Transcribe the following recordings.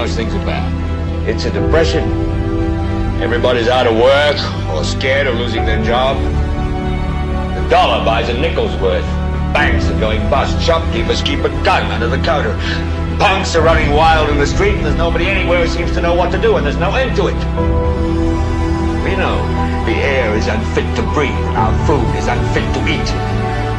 knows things are bad. It's a depression. Everybody's out of work or scared of losing their job. The dollar buys a nickel's worth. Banks are going bust. Shopkeepers keep a gun under the counter. Punks are running wild in the street, and there's nobody anywhere who seems to know what to do, and there's no end to it. We know the air is unfit to breathe, and our food is unfit to eat.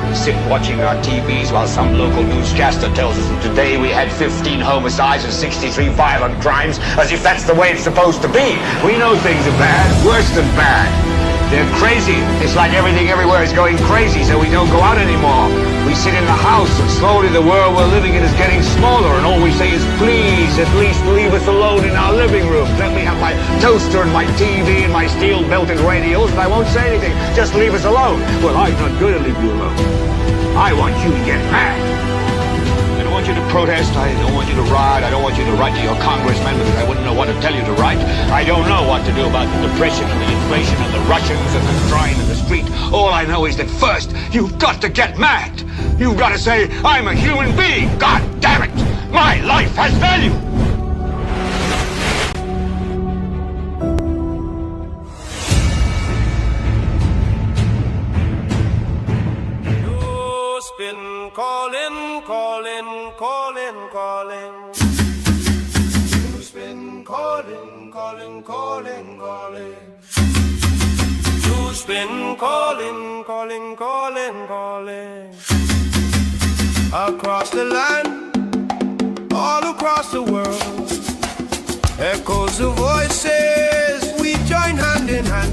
We sit watching our TVs while some local newscaster tells us that today we had 15 homicides and 63 violent crimes, as if that's the way it's supposed to be. We know things are bad, worse than bad. They're crazy. It's like everything everywhere is going crazy, so we don't go out anymore. We sit in the house, and slowly the world we're living in is getting smaller, and all we say is, please, at least leave us alone in our living room. Let me have my toaster and my TV and my steel-belted radios, and I won't say anything. Just leave us alone. Well, I'm not going to leave you alone. I want you to get mad. I don't want you to protest. I don't want you to riot. I don't want you to write to your congressman because I wouldn't know what to tell you to write. I don't know what to do about the depression and the inflation and the Russians and the crying in the street. All I know is that first, you've got to get mad. You've got to say, I'm a human being. God damn it. My life has value. NewsSpin calling, calling, calling, calling. NewsSpin calling, calling, calling, calling. NewsSpin calling, calling, calling, calling. Across the land, all across the world, echoes of voices, we join hand in hand.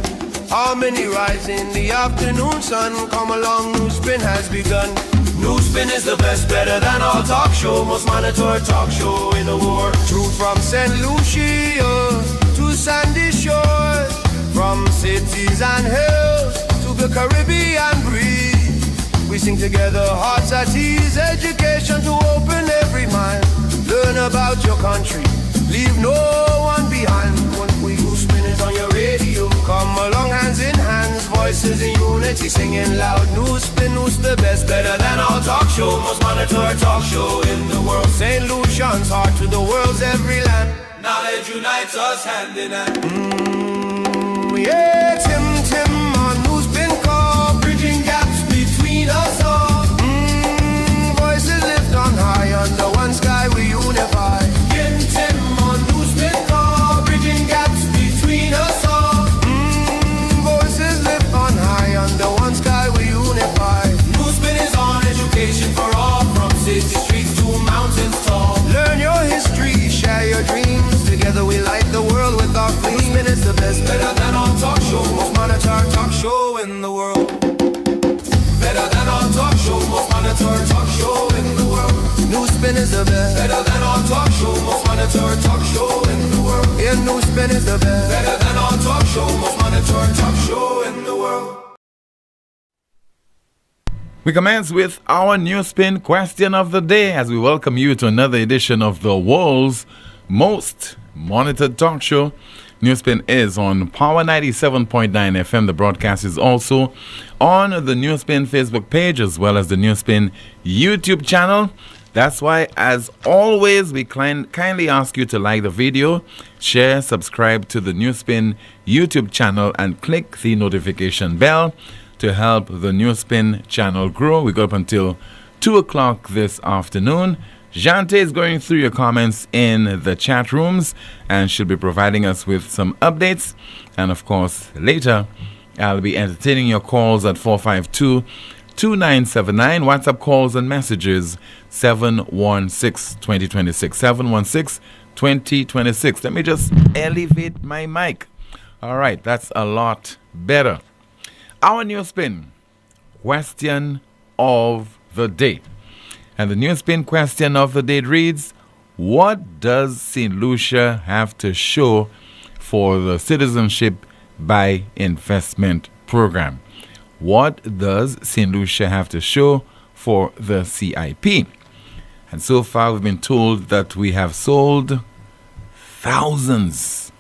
Harmony rise in the afternoon sun. Come along, NewsSpin has begun. NewsSpin is the best, better than all talk show, most monitored talk show in the world. Truth from St. Lucia to sandy shores, from cities and hills to the Caribbean breeze. We sing together, hearts at ease, education to open every mind. Learn about your country, leave no one behind. When NewsSpin is on your radio, come along hands in hands, voices in unity, singing loud. NewsSpin, News the best, better than all talk show, most monitored talk show in the world. St. Lucian's heart to the world's every land. Knowledge unites us hand in hand. Yeah, Tim on NewsSpin call, bridging gaps between us all. Voices lift on high, under one sky we unify. Tim on NewsSpin call, bridging gaps between us all. Voices lift on high, under one sky we unify. NewsSpin is on education for all, from city streets to mountains tall. Learn your history, share your dreams. Together we light the world with our flame. NewsSpin is the best, better than all talk show, most monitored talk show in the world. Better than all talk show, most monitored talk show in the world. NewsSpin is the best, better than all talk show, most monitored talk show in the world. Yeah, NewsSpin is the best, better than all talk show, most monitored talk show in the world. We commence with our NewsSpin question of the day as we welcome you to another edition of the world's most monitored talk show. NewsSpin is on Power 97.9 FM. The broadcast is also on the NewsSpin Facebook page as well as the NewsSpin YouTube channel. That's why, as always, we kindly ask you to like the video, share, subscribe to the NewsSpin YouTube channel, and click the notification bell to help the NewsSpin channel grow. We go up until 2 o'clock this afternoon. Jante is going through your comments in the chat rooms and should be providing us with some updates. And of course, later, I'll be entertaining your calls at 452-2979. WhatsApp calls and messages 716-2026. 716-2026. Let me just elevate my mic. All right, that's a lot better. Our NewsSpin question of the day. And the NewsSpin question of the day reads, what does St. Lucia have to show for the Citizenship by Investment program? What does St. Lucia have to show for the CIP? And so far we've been told that we have sold thousands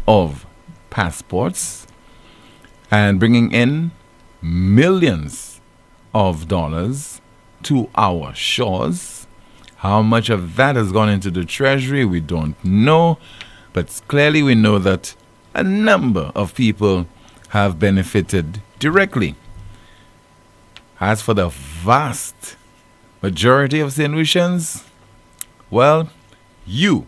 of passports and bringing in millions of dollars to our shores. How much of that has gone into the treasury, we don't know. But clearly we know that a number of people have benefited directly. As for the vast majority of St. Lucians, well, you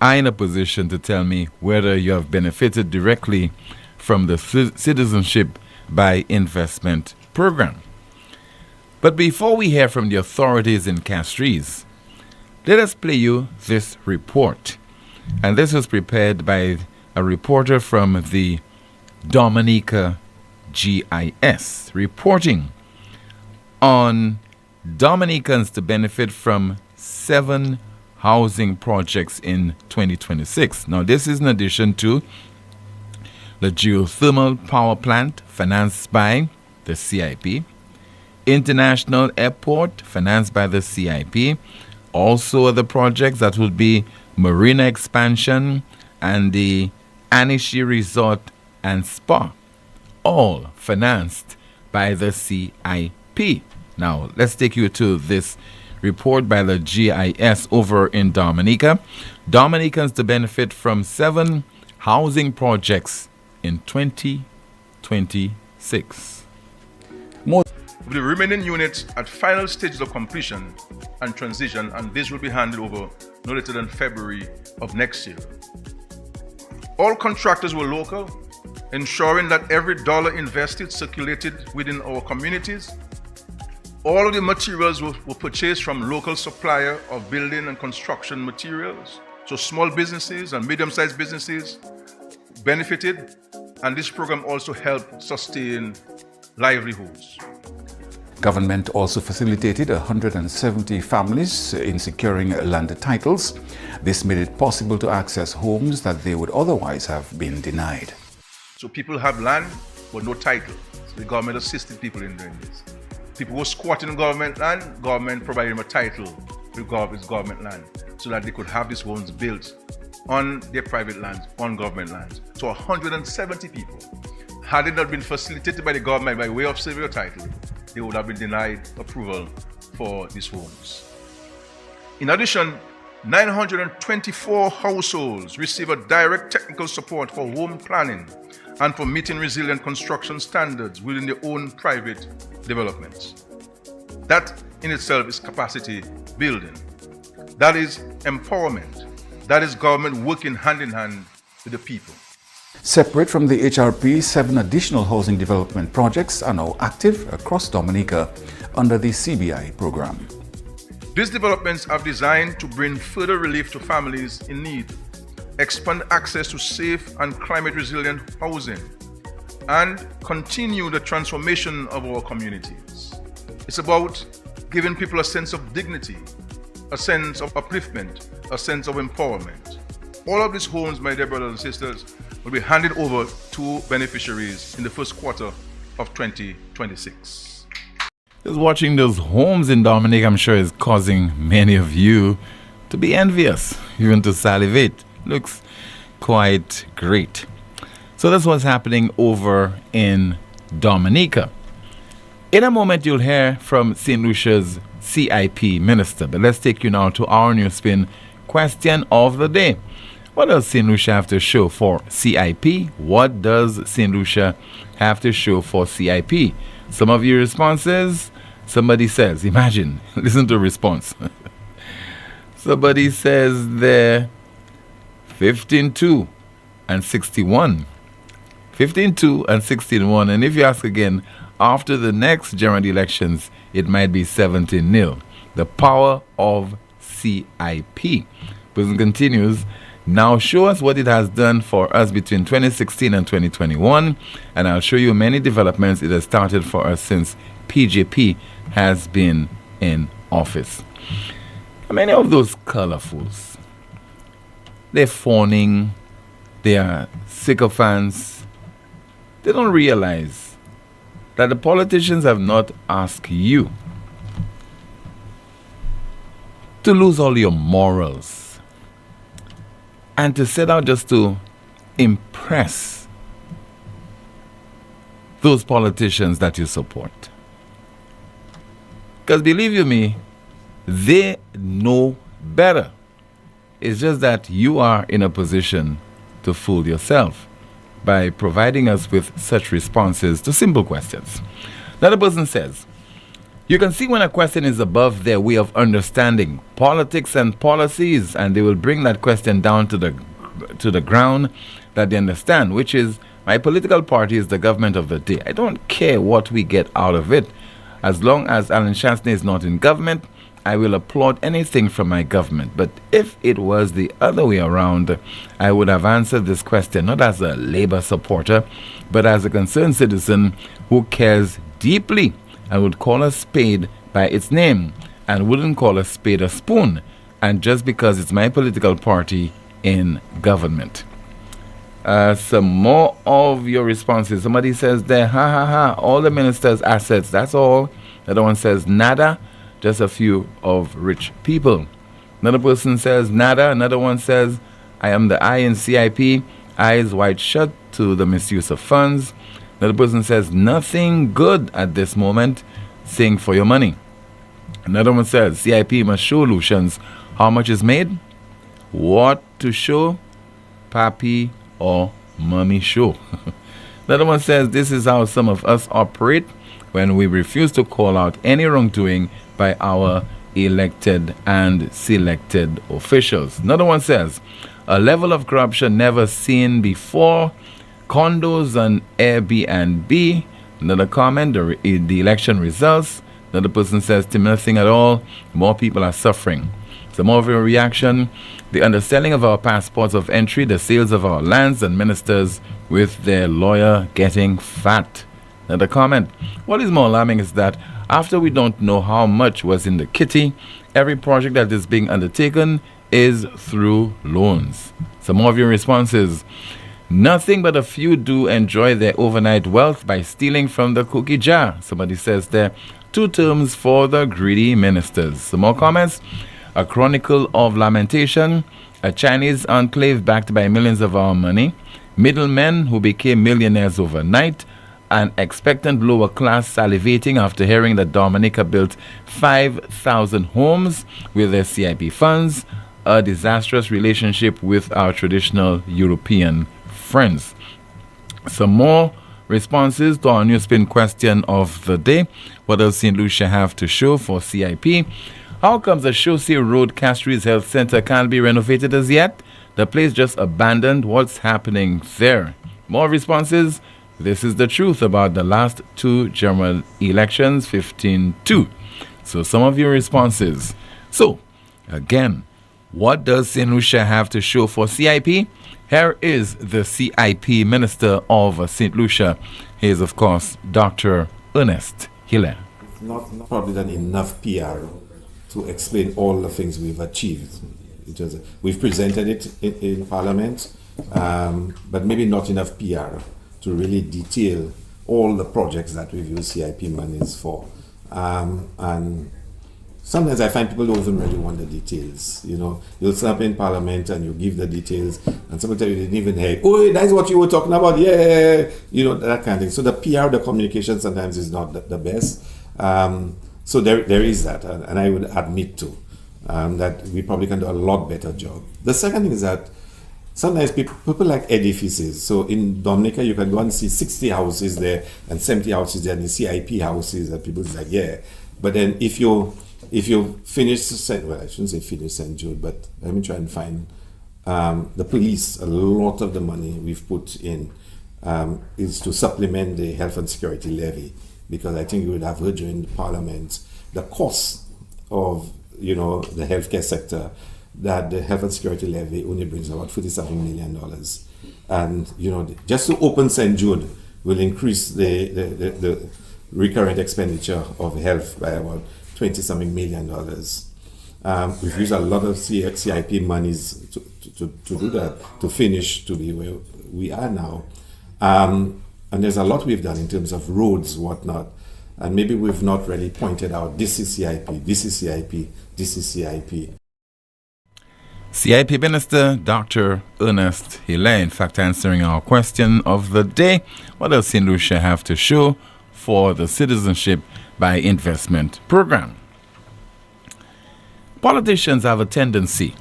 are in a position to tell me whether you have benefited directly from the Citizenship by Investment program. But before we hear from the authorities in Castries, let us play you this report. And this was prepared by a reporter from the Dominica GIS, reporting on Dominicans to benefit from 7 housing projects in 2026. Now, this is in addition to the geothermal power plant financed by the CIP, International Airport financed by the CIP, also other projects that would be marina expansion and the Anishi Resort and Spa, all financed by the CIP. Now, let's take you to this report by the GIS over in Dominica. Dominicans to benefit from 7 housing projects in 2026. With the remaining units at final stages of completion and transition, and this will be handed over no later than February of next year. All contractors were local, ensuring that every dollar invested circulated within our communities. All of the materials were purchased from local supplier of building and construction materials. So small businesses and medium-sized businesses benefited, and this program also helped sustain livelihoods. Government also facilitated 170 families in securing land titles. This made it possible to access homes that they would otherwise have been denied. So people have land but no title. So the government assisted people in doing this. People were squatting on government land, government provided them a title to government land so that they could have these homes built on their private lands, on government lands. So 170 people, had it not been facilitated by the government by way of civil title, they would have been denied approval for these homes. In addition, 924 households receive a direct technical support for home planning and for meeting resilient construction standards within their own private developments. That in itself is capacity building. That is empowerment. That is government working hand in hand with the people. Separate from the HRP, 7 additional housing development projects are now active across Dominica under the CBI program. These developments are designed to bring further relief to families in need, expand access to safe and climate-resilient housing, and continue the transformation of our communities. It's about giving people a sense of dignity, a sense of upliftment, a sense of empowerment. All of these homes, my dear brothers and sisters, will be handed over to beneficiaries in the first quarter of 2026. Just watching those homes in Dominica, I'm sure, is causing many of you to be envious, even to salivate. Looks quite great. So that's what's happening over in Dominica. In a moment, you'll hear from St. Lucia's CIP minister. But let's take you now to our NewsSpin question of the day. What does St. Lucia have to show for CIP? What does St. Lucia have to show for CIP? Some of your responses, somebody says, imagine, listen to a response. Somebody says there, 15-2 and 61. 15-2 and 61. And if you ask again, after the next general elections, it might be 17-0. The power of CIP. Person continues, now show us what it has done for us between 2016 and 2021, and I'll show you many developments it has started for us since PJP has been in office. Many of those colorfuls, they're fawning, they are sycophants. They don't realize that the politicians have not asked you to lose all your morals and to set out just to impress those politicians that you support. Because believe you me, They know better. It's just that you are in a position to fool yourself by providing us with such responses to simple questions. Another person says, you can see when a question is above their way of understanding politics and policies, and they will bring that question down to the ground that they understand, which is, my political party is the government of the day. I don't care what we get out of it. As long as Alan Chancellor is not in government, I will applaud anything from my government. But if it was the other way around, I would have answered this question not as a Labour supporter, but as a concerned citizen who cares deeply and would call a spade by its name and wouldn't call a spade a spoon, and just because it's my political party in government. Some more of your responses. Somebody says there, ha ha ha, all the ministers' assets, that's all. The other one says nada, just a few of rich people. Another person says nada. Another one says, I am the I in CIP, eyes wide shut to the misuse of funds. Another person says nothing good at this moment, sing for your money. Another one says CIP must show Lucians how much is made, what to show, papi or mommy show. Another one says this is how some of us operate when we refuse to call out any wrongdoing by our elected and selected officials. Another one says a level of corruption never seen before, condos and Airbnb. Another comment, the election results. Another person says nothing at all, more people are suffering. Some more of your reaction, the underselling of our passports of entry, the sales of our lands, and ministers with their lawyer getting fat. Another comment, what is more alarming is that after we don't know how much was in the kitty, every project that is being undertaken is through loans. Some more of your responses, nothing but a few do enjoy their overnight wealth by stealing from the cookie jar. Somebody says there, 2 terms for the greedy ministers. Some more comments, a chronicle of lamentation, a Chinese enclave backed by millions of our money, middlemen who became millionaires overnight, an expectant lower class salivating after hearing that Dominica built 5,000 homes with their CIP funds, a disastrous relationship with our traditional European friends. Some more responses to our NewsSpin question of the day. What does St. Lucia have to show for CIP? How comes the Chaussee Road Castries Health Center can't be renovated as yet? The place just abandoned. What's happening there? More responses. This is the truth about the last 2 general elections, 15-2. So some of your responses. So, again, what does St. Lucia have to show for CIP? Here is the CIP Minister of St. Lucia. He is, of course, Dr. Ernest Hilaire. Not probably done enough PR to explain all the things we've achieved. We've presented it in Parliament, but maybe not enough PR to really detail all the projects that we've used CIP monies for. And sometimes I find people don't even really want the details. You know, you'll stand up in Parliament and you give the details, and someone tell you they didn't even hear, oh, that's what you were talking about, yeah, you know, that kind of thing. So the PR, the communication sometimes is not the best. So there is that, and I would admit to that we probably can do a lot better job. The second thing is that sometimes people like edifices. So in Dominica, you can go and see 60 houses there and 70 houses there, and the CIP houses, and people like, yeah. But then if you finish, well, I shouldn't say finish St. Jude, but let me try and find the police. A lot of the money we've put in is to supplement the health and security levy, because I think you would have heard during Parliament the cost of, you know, the healthcare sector, that the health and security levy only brings about $47 million. And, you know, just to open St. Jude will increase the recurrent expenditure of health by about $20-something million. We've used a lot of CIP monies to do that, to finish to be where we are now. And there's a lot we've done in terms of roads, whatnot. And maybe we've not really pointed out, this is CIP, this is CIP, this is CIP. CIP Minister Dr. Ernest Hilaire, in fact, answering our question of the day. What does St. Lucia have to show for the Citizenship by Investment program? Politicians have a tendency,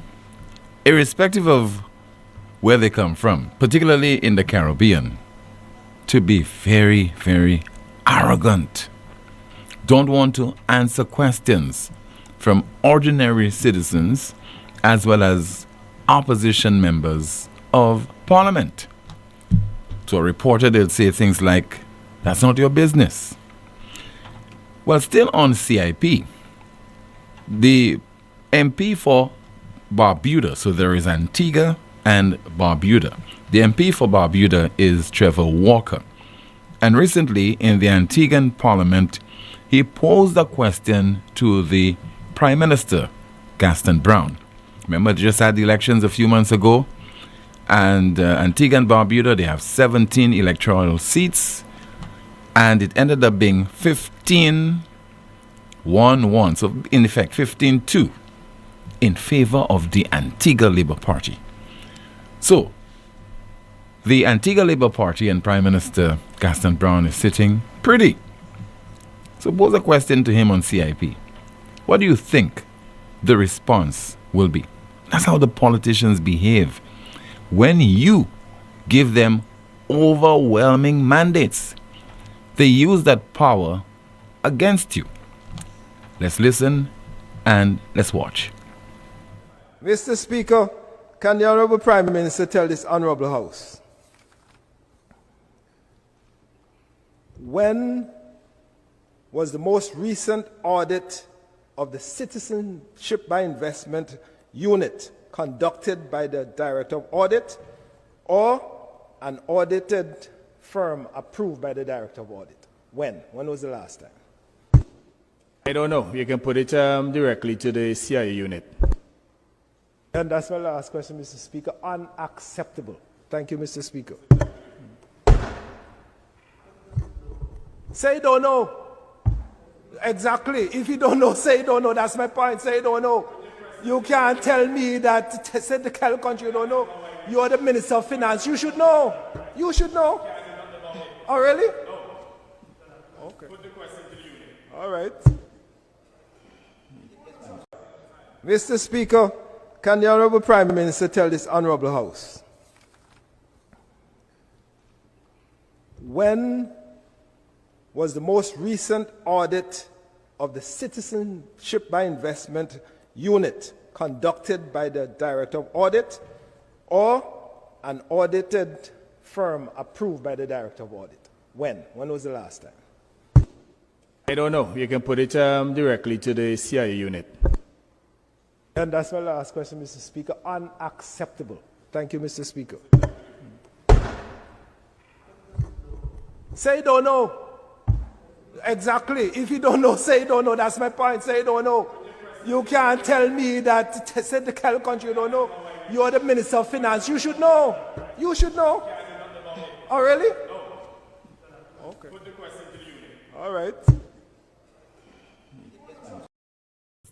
irrespective of where they come from, particularly in the Caribbean, to be very, very arrogant. Don't want to answer questions from ordinary citizens as well as opposition members of parliament. To a reporter, they'll say things like, "That's not your business." Well, still on CIP, the MP for Barbuda, so there is Antigua and Barbuda. The MP for Barbuda is Trevor Walker. And recently, in the Antiguan Parliament, he posed a question to the Prime Minister, Gaston Brown. Remember, they just had the elections a few months ago. And Antigua and Barbuda, they have 17 electoral seats. And it ended up being 15-1-1. So, in effect, 15-2 in favor of the Antigua Labour Party. So, the Antigua Labour Party and Prime Minister Gaston Brown is sitting pretty. So pose a question to him on CIP. What do you think the response will be? That's how the politicians behave when you give them overwhelming mandates. They use that power against you. Let's listen and let's watch. Mr. Speaker, can the Honourable Prime Minister tell this Honourable House, when was the most recent audit of the Citizenship by Investment Unit conducted by the Director of Audit or an audited firm approved by the Director of Audit? When? When was the last time? I don't know. You can put it directly to the CIA unit. And that's my last question, Mr. Speaker. Unacceptable. Thank you, Mr. Speaker. Say you don't know. Exactly. If you don't know, say you don't know. That's my point. Say you don't know. You can't tell me that, say the country you don't know. You are the Minister of Finance. You should know. You should know. Oh, really? Okay. Put the question to the union. All right. Mr. Speaker, can the Honourable Prime Minister tell this Honourable House, when was the most recent audit of the Citizenship by Investment Unit conducted by the Director of Audit or an audited firm approved by the Director of Audit? When? When was the last time? I don't know. You can put it directly to the CIA unit. And that's my last question, Mr. Speaker. Unacceptable. Thank you, Mr. Speaker. Say you don't know. Exactly. If you don't know, say you don't know. That's my point. Say you don't know. You can't tell me that, say the country you don't know. You are the Minister of Finance. You should know. You should know. Oh, really? Okay. Put the question to the union. All right.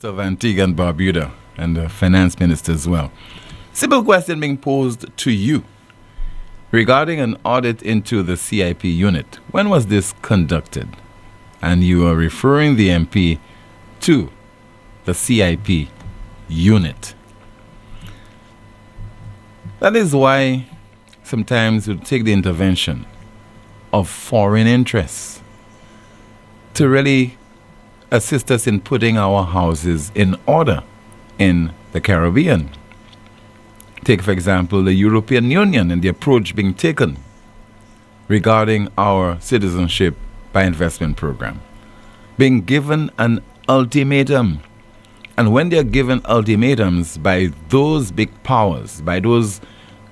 Of Antigua and Barbuda and the finance minister as well. Simple question being posed to you regarding an audit into the CIP unit. When was this conducted? And you are referring the MP to the CIP unit. That is why sometimes we take the intervention of foreign interests to really assist us in putting our houses in order in the Caribbean. Take, for example, the European Union and the approach being taken regarding our citizenship by investment program. Being given an ultimatum. And when they are given ultimatums by those big powers, by those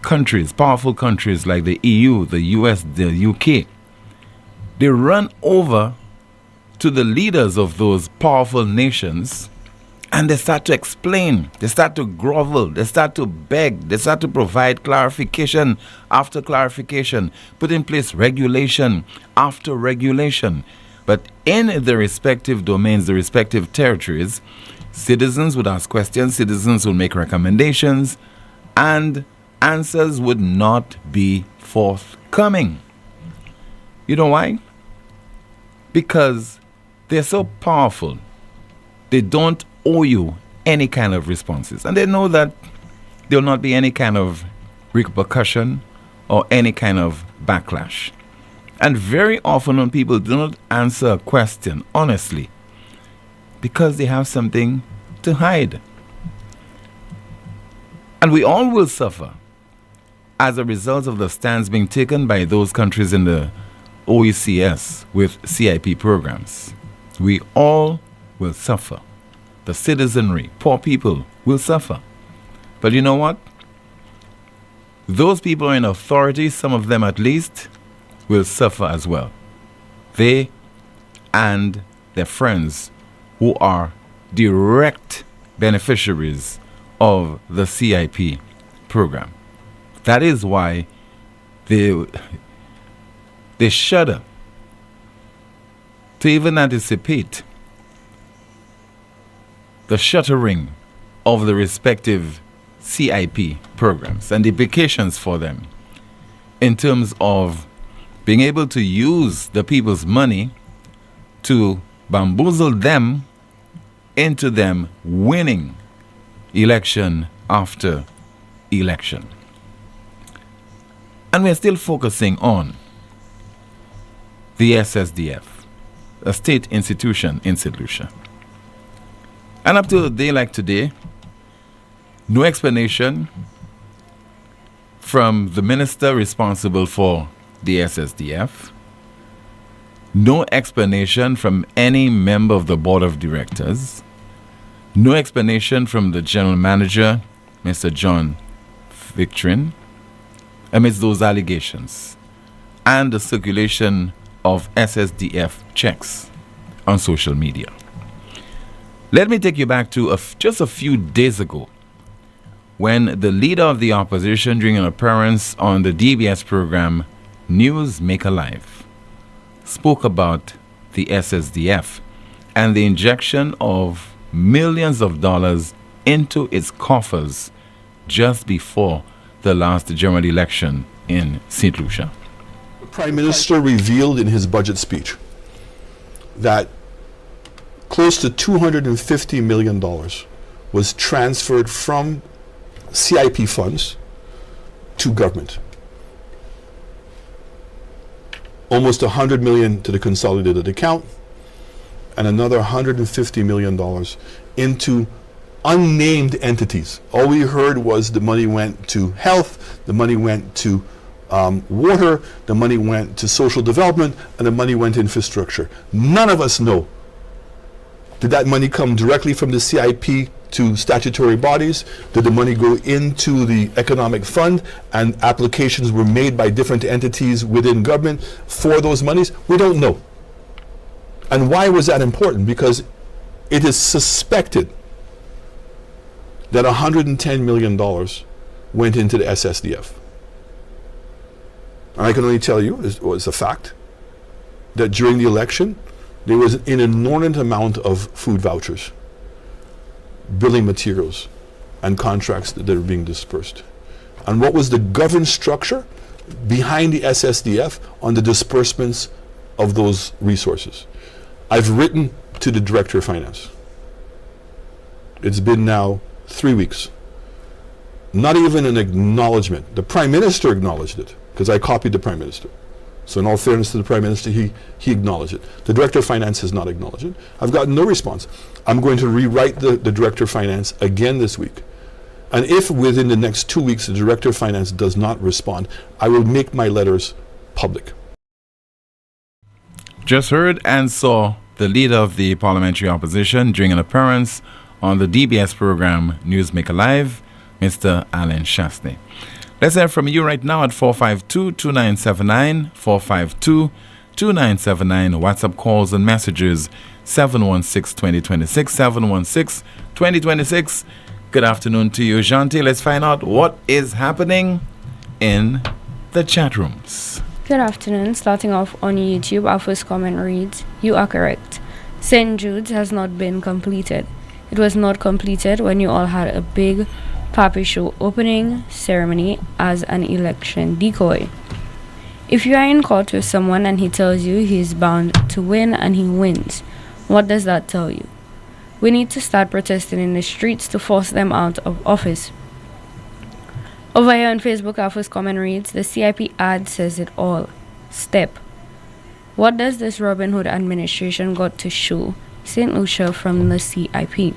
countries, powerful countries like the EU, the US, the UK, they run over to the leaders of those powerful nations and they start to explain, they start to grovel, they start to beg, they start to provide clarification after clarification, put in place regulation after regulation. But in the respective domains, the respective territories, citizens would ask questions, citizens would make recommendations, and answers would not be forthcoming. You know why? Because they're so powerful, they don't owe you any kind of responses. And they know that there will not be any kind of repercussion or any kind of backlash. And very often when people do not answer a question honestly, because they have something to hide. And we all will suffer as a result of the stands being taken by those countries in the OECS with CIP programs. We all will suffer. The citizenry, poor people, will suffer. But you know what? Those people in authority, some of them at least, will suffer as well. They and their friends who are direct beneficiaries of the CIP program. That is why they shudder to even anticipate the shuttering of the respective CIP programs and the implications for them in terms of being able to use the people's money to bamboozle them into them winning election after election. And we're still focusing on the SSDF, a state institution in St. Lucia. And up to a day like today, no explanation from the minister responsible for the SSDF, no explanation from any member of the board of directors, no explanation from the general manager, Mr. John Victorin, amidst those allegations and the circulation of SSDF checks on social media. Let me take you back to just a few days ago when the leader of the opposition, during an appearance on the DBS program News Make Alive, spoke about the SSDF and the injection of millions of dollars into its coffers just before the last general election in St. Lucia. The Prime Minister revealed in his budget speech that close to $250 million was transferred from CIP funds to government. Almost $100 million to the consolidated account and another $150 million into unnamed entities. All we heard was the money went to health, the money went to water, the money went to social development, and the money went to infrastructure. None of us know. Did that money come directly from the CIP to statutory bodies? Did the money go into the economic fund and applications were made by different entities within government for those monies? We don't know. And why was that important? Because it is suspected that $110 million went into the SSDF. And I can only tell you, it was a fact, that during the election, there was an inordinate amount of food vouchers, building materials, and contracts that are being dispersed. And what was the governance structure behind the SSDF on the disbursements of those resources? I've written to the Director of Finance. It's been now 3 weeks. Not even an acknowledgement. The Prime Minister acknowledged it, because I copied the Prime Minister. So in all fairness to the Prime Minister, he acknowledged it. The Director of Finance has not acknowledged it. I've gotten no response. I'm going to rewrite the Director of Finance again this week. And if within the next 2 weeks the Director of Finance does not respond, I will make my letters public. Just heard and saw the leader of the parliamentary opposition during an appearance on the DBS program News Make Alive, Mr. Alan Shastney. Let's hear from you right now at 452-2979, 452-2979, WhatsApp calls and messages 716-2026, 716-2026. Good afternoon to you, Jante. Let's find out what is happening in the chat rooms. Good afternoon. Starting off on YouTube, our first comment reads, "You are correct. St. Jude's has not been completed. It was not completed when you all had a big Papi Show opening ceremony as an election decoy. If you are in court with someone and he tells you he is bound to win and he wins, what does that tell you? We need to start protesting in the streets to force them out of office. Over here on Facebook, our first comment reads, the CIP ad says it all. Step. What does this Robin Hood administration got to show? St. Lucia from the CIP.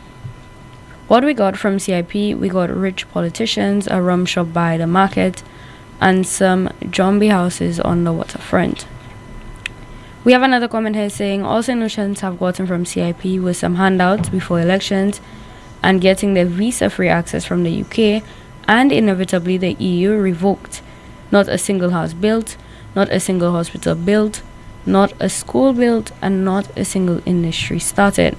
What we got from CIP, we got rich politicians, a rum shop by the market, and some zombie houses on the waterfront. We have another comment here saying all St. Lucians have gotten from CIP with some handouts before elections and getting their visa-free access from the UK and inevitably the EU revoked. Not a single house built, not a single hospital built, not a school built, and not a single industry started.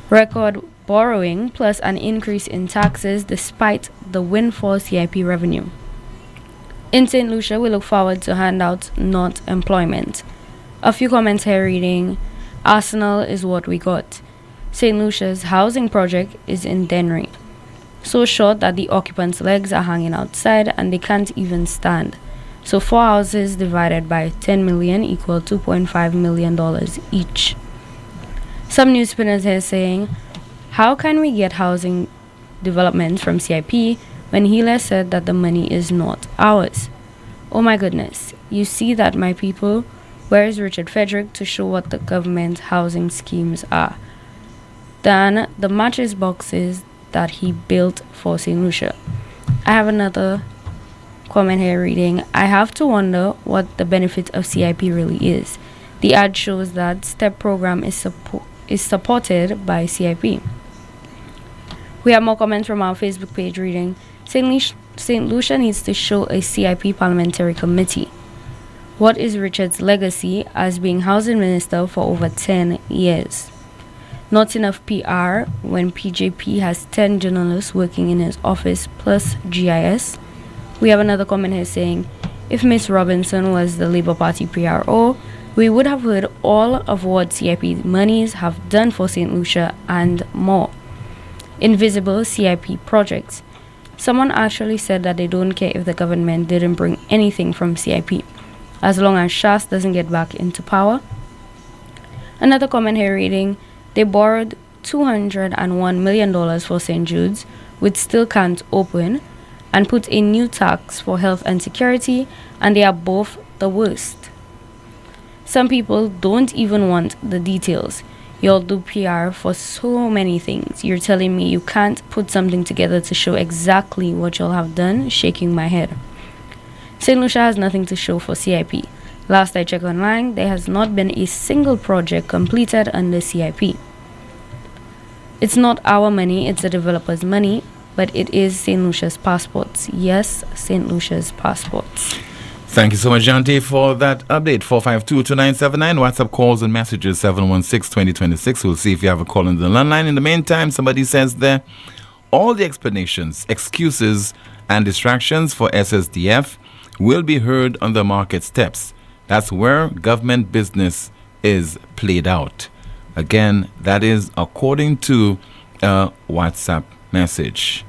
Record borrowing plus an increase in taxes despite the windfall CIP revenue. In St. Lucia, we look forward to handouts, not employment. A few comments here reading, Arsenal is what we got. St. Lucia's housing project is in Dennery. So short that the occupants' legs are hanging outside and they can't even stand. So 4 houses divided by 10 million equal $2.5 million each. Some news spinners here saying, how can we get housing development from CIP when Healer said that the money is not ours? Oh my goodness, you see that, my people? Where is Richard Frederick to show what the government housing schemes are? Then the mattress boxes that he built for St. Lucia. I have another comment here reading, I have to wonder what the benefit of CIP really is. The ad shows that STEP program is supported by CIP. We have more comments from our Facebook page reading, St. Lucia needs to show a CIP parliamentary committee. What is Richard's legacy as being housing minister for over 10 years? Not enough PR when PJP has 10 journalists working in his office plus GIS. We have another comment here saying, if Miss Robinson was the Labour Party PRO, we would have heard all of what CIP monies have done for St. Lucia and more. Invisible CIP projects. Someone actually said that they don't care if the government didn't bring anything from CIP, as long as Shas doesn't get back into power. Another comment here reading, they borrowed $201 million for St. Jude's, which still can't open, and put a new tax for health and security, and they are both the worst. Some people don't even want the details. Y'all do PR for so many things. You're telling me you can't put something together to show exactly what y'all have done? Shaking my head. St. Lucia has nothing to show for CIP. Last I checked online, there has not been a single project completed under CIP. It's not our money, it's the developer's money, but it is St. Lucia's passports. Yes, St. Lucia's passports. Thank you so much, Janti, for that update. 452-2979, WhatsApp calls and messages 716-2026. We'll see if you have a call in the landline. In the meantime, somebody says there, all the explanations, excuses, and distractions for SSDF will be heard on the market steps. That's where government business is played out. Again, that is according to a WhatsApp message.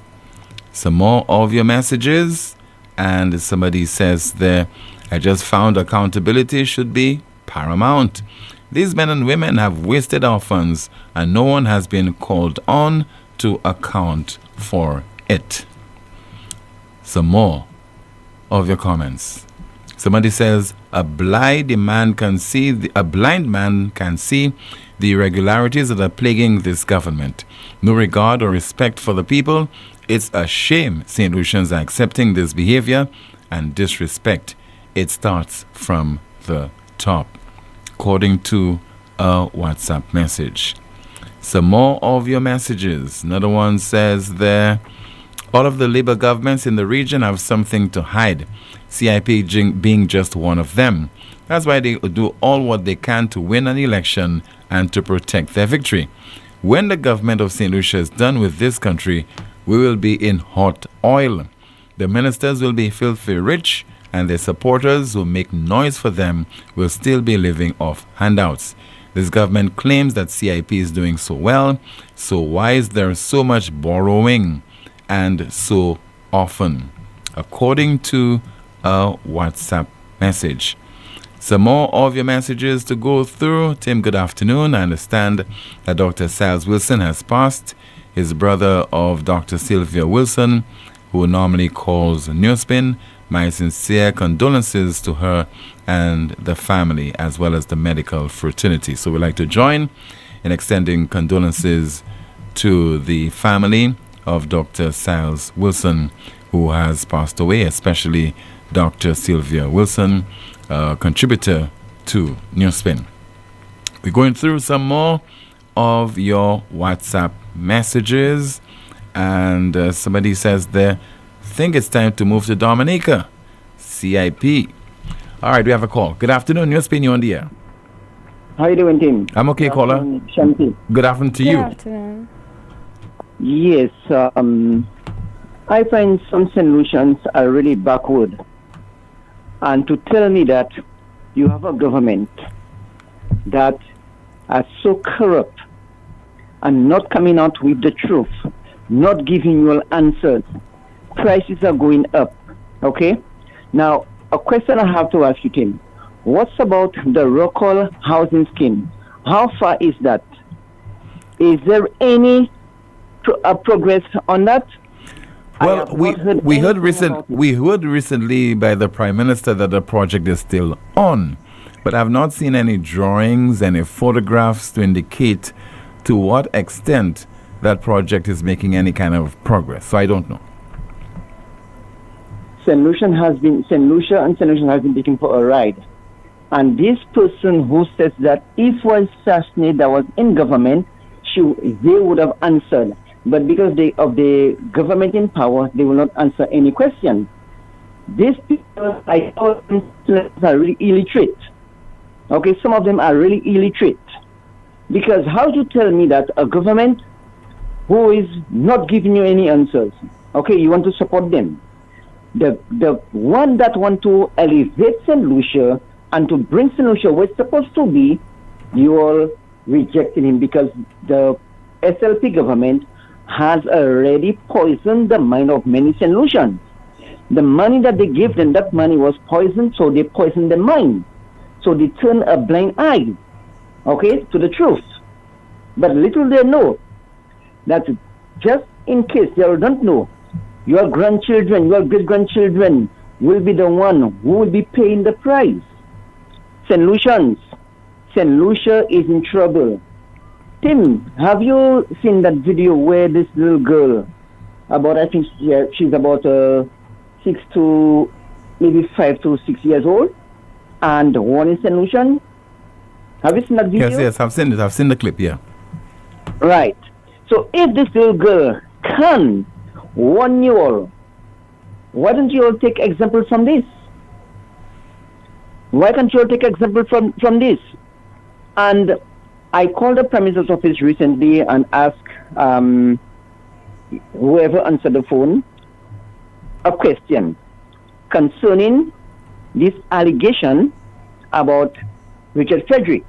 Some more of your messages. And somebody says there, I just found accountability should be paramount. These men and women have wasted our funds and no one has been called on to account for it. Some more of your comments. Somebody says, a blind man can see the irregularities that are plaguing this government. No regard or respect for the people. It's a shame St. Lucians are accepting this behavior and disrespect. It starts from the top, according to a WhatsApp message. Some more of your messages. Another one says there, all of the Labour governments in the region have something to hide, CIP being just one of them. That's why they do all what they can to win an election and to protect their victory. When the government of St. Lucia is done with this country, we will be in hot oil. The ministers will be filthy rich, and their supporters who make noise for them will still be living off handouts. This government claims that CIP is doing so well, so why is there so much borrowing and so often? According to a WhatsApp message. some more of your messages to go through. Tim, good afternoon. I understand that Dr. Siles Wilson has passed. His brother of Dr. Sylvia Wilson, who normally calls NewsSpin, my sincere condolences to her and the family, as well as the medical fraternity. So we'd like to join in extending condolences to the family of Dr. Siles Wilson, who has passed away, especially Dr. Sylvia Wilson, contributor to NewsSpin. We're going through some more of your WhatsApp messages, and somebody says there, think it's time to move to Dominica. CIP. All right, we have a call. Good afternoon, NewsSpin, you're on the air. How you doing, Tim? I'm okay, caller. Shanti. Good afternoon to Good you. afternoon. Yes, I find some solutions are really backward. And to tell me that you have a government that are so corrupt and not coming out with the truth, not giving you answers, prices are going up, okay? Now, a question I have to ask you, Tim. What's about the local housing scheme? How far is that? Is there any progress on that? Well, we heard recently by the Prime Minister that the project is still on, but I've not seen any drawings, any photographs to indicate to what extent that project is making any kind of progress. So I don't know. St. Lucia has been taken for a ride. And this person who says that if was Sasne that was in government, they would have answered. But because of the government in power, they will not answer any question. These people, I thought, are really illiterate. Okay, some of them are really illiterate. Because how do you tell me that a government who is not giving you any answers, okay, you want to support them? The one that want to elevate St. Lucia and to bring St. Lucia where it's supposed to be, you all rejected him because the SLP government has already poisoned the mind of many St. Lucians. The money that they gave them, that money was poisoned, so they poisoned the mind. So they turn a blind eye, okay, to the truth. But little they know that just in case they don't know, your grandchildren, your great-grandchildren will be the one who will be paying the price. St. Lucians, St. Lucia is in trouble. Tim, have you seen that video where this little girl, about, I think she's about 5 to 6 years old, and one in St. Lucian? Have you seen that video? Yes, I've seen it. I've seen the clip, yeah. Right. So if this little girl can warn you all, why don't you all take example from this? Why can't you all take example from this? And I called the Prime Minister's office recently and asked whoever answered the phone a question concerning this allegation about Richard Frederick.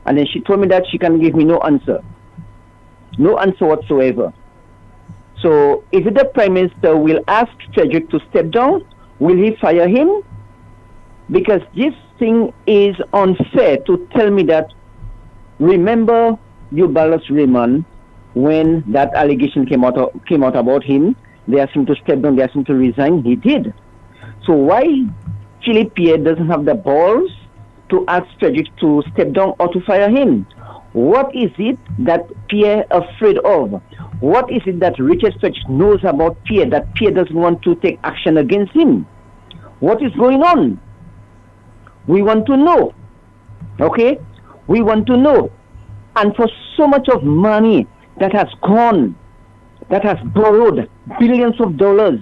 And then she told me that she can give me no answer. No answer whatsoever. So is it the Prime Minister will ask Frederick to step down? Will he fire him? Because this thing is unfair to tell me that, remember Eubalus Raymond, when that allegation came out about him, they asked him to step down, they asked him to resign, he did. So why Philip Pierre doesn't have the balls to ask Frederick to step down or to fire him? What is it that Pierre afraid of? What is it that Richard Frederick knows about Pierre that Pierre doesn't want to take action against him? What is going on? We want to know. Okay? We want to know. And for so much of money that has gone, that has borrowed billions of dollars,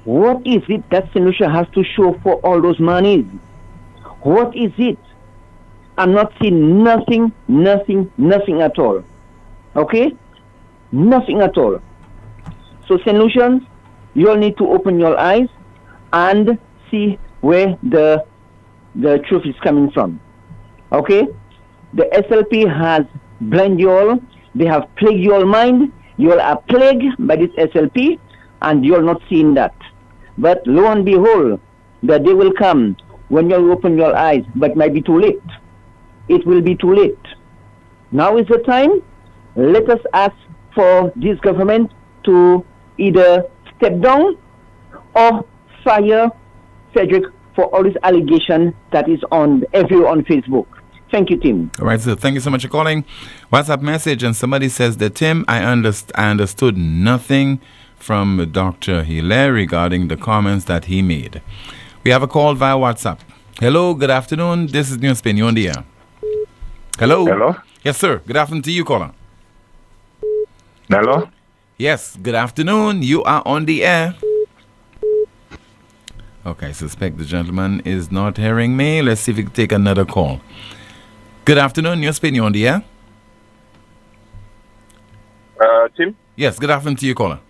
what is it that St. Lucia has to show for all those monies? What is it? I'm not seeing nothing at all. Okay? Nothing at all. So St. Lucians, you all need to open your eyes and see where the truth is coming from. Okay? The SLP has blinded you all. They have plagued your mind. You all are plagued by this SLP, and you are not seeing that. But lo and behold, the day will come when you open your eyes, but it might be too late. It will be too late. Now is the time. Let us ask for this government to either step down or fire Frederick for all this allegation that is on everywhere on Facebook. Thank you, Tim. All right, so thank you so much for calling. WhatsApp message, and somebody says that, Tim, I understood nothing from Dr. Hilaire regarding the comments that he made. We have a call via WhatsApp. Hello, good afternoon. This is NewsSpin. You're on the air. Hello. Hello. Yes, sir. Good afternoon to you, caller. Hello. Yes, good afternoon. You are on the air. Okay, I suspect the gentleman is not hearing me. Let's see if we can take another call. Good afternoon, NewsSpin. You on the air? Tim? Yes, good afternoon to you, caller.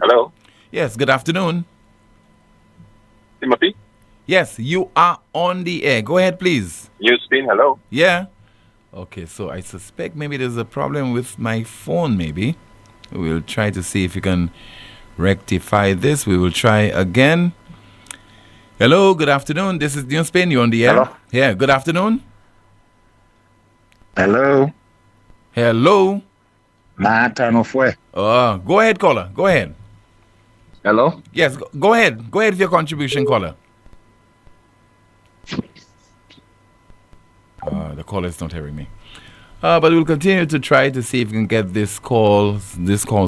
Hello. Yes, good afternoon. Timothy? Yes, you are on the air. Go ahead, please. NewsSpin, hello. Yeah. Okay, so I suspect maybe there's a problem with my phone, maybe. We'll try to see if we can rectify this. We will try again. Hello, good afternoon. This is NewsSpin. You're on the air. Hello. Yeah, good afternoon. Hello. Hello. Turn off where? Go ahead, caller. Go ahead. Hello. Yes, go ahead. Go ahead with your contribution, caller. The caller is not hearing me. But we'll continue to try to see if we can get this calls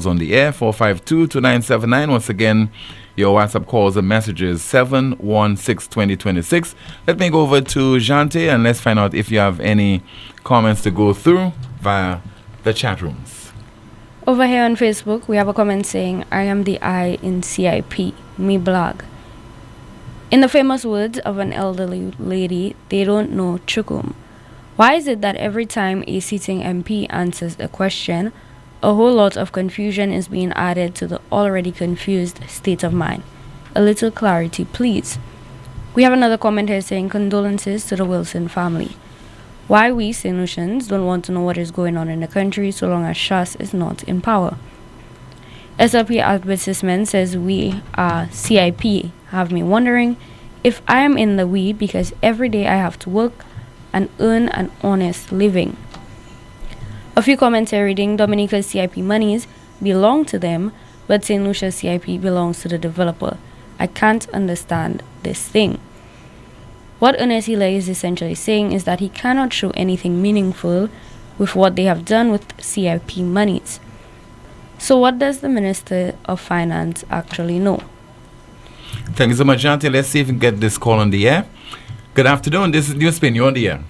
on the air. 452-2979. Once again, your WhatsApp calls and messages 716-2026. Let me go over to Jante and let's find out if you have any comments to go through via the chat rooms. Over here on Facebook, we have a comment saying, I am the I in CIP, me blog. In the famous words of an elderly lady, they don't know chukum. Why is it that every time a sitting MP answers a question, a whole lot of confusion is being added to the already confused state of mind? A little clarity, please. We have another comment here saying, condolences to the Wilson family. Why we St. Lucians don't want to know what is going on in the country so long as Shas is not in power. SLP advertisement says we are CIP. Have me wondering if I am in the we because every day I have to work and earn an honest living. A few comments here reading, Dominica's CIP monies belong to them, but St. Lucia's CIP belongs to the developer. I can't understand this thing. What Ernest Hilaire is essentially saying is that he cannot show anything meaningful with what they have done with CIP monies. So what does the Minister of Finance actually know? Thank you so much, Jante. Let's see if we can get this call on the air. Good afternoon. This is NewsSpin. You're on the air.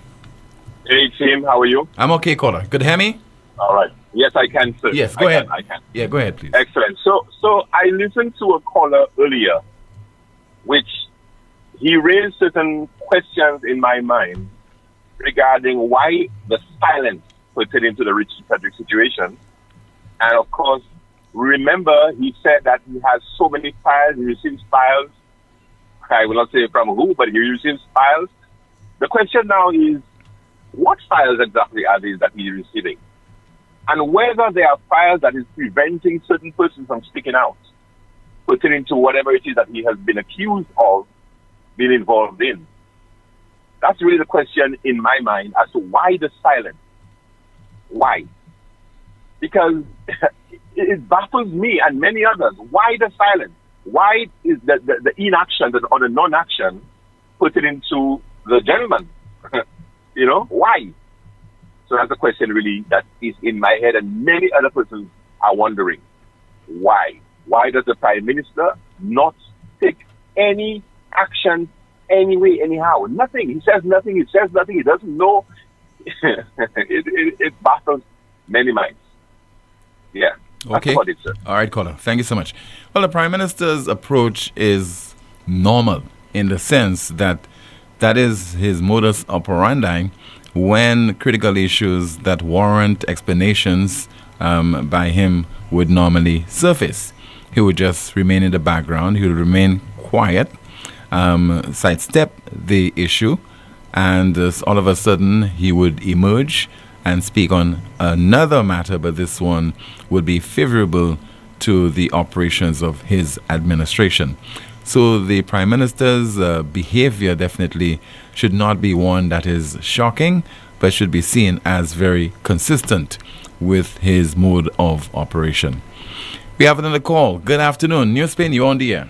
Hey, Tim, how are you? I'm okay, caller. Could you hear me? All right. Yes, I can, sir. Yes, go ahead. I can. Yeah, go ahead, please. Excellent. So I listened to a caller earlier, which he raised certain questions in my mind regarding why the silence pertaining to the Richard Frederick situation. And of course, remember, he said that he has so many files, he receives files. I will not say from who, but he receives files. The question now is, what files exactly are these that he is receiving? And whether there are files that is preventing certain persons from speaking out, pertaining to whatever it is that he has been accused of being involved in. That's really the question in my mind as to why the silence. Why? Because it baffles me and many others. Why the silence? Why is the inaction or the non-action pertaining to the gentleman? You know, why? So that's the question really that is in my head, and many other persons are wondering. Why? Why does the Prime Minister not take any action anyway, anyhow? Nothing. He says nothing. He says nothing. He doesn't know. It baffles many minds. Yeah. Okay. That's about it, sir. All right, caller. Thank you so much. Well, the Prime Minister's approach is normal in the sense that that is his modus operandi when critical issues that warrant explanations by him would normally surface. He would just remain in the background. He would remain quiet, sidestep the issue, and all of a sudden he would emerge and speak on another matter, but this one would be favorable to the operations of his administration. So the Prime Minister's behavior definitely should not be one that is shocking, but should be seen as very consistent with his mode of operation. We have another call. Good afternoon. NewsSpin, you're on the air.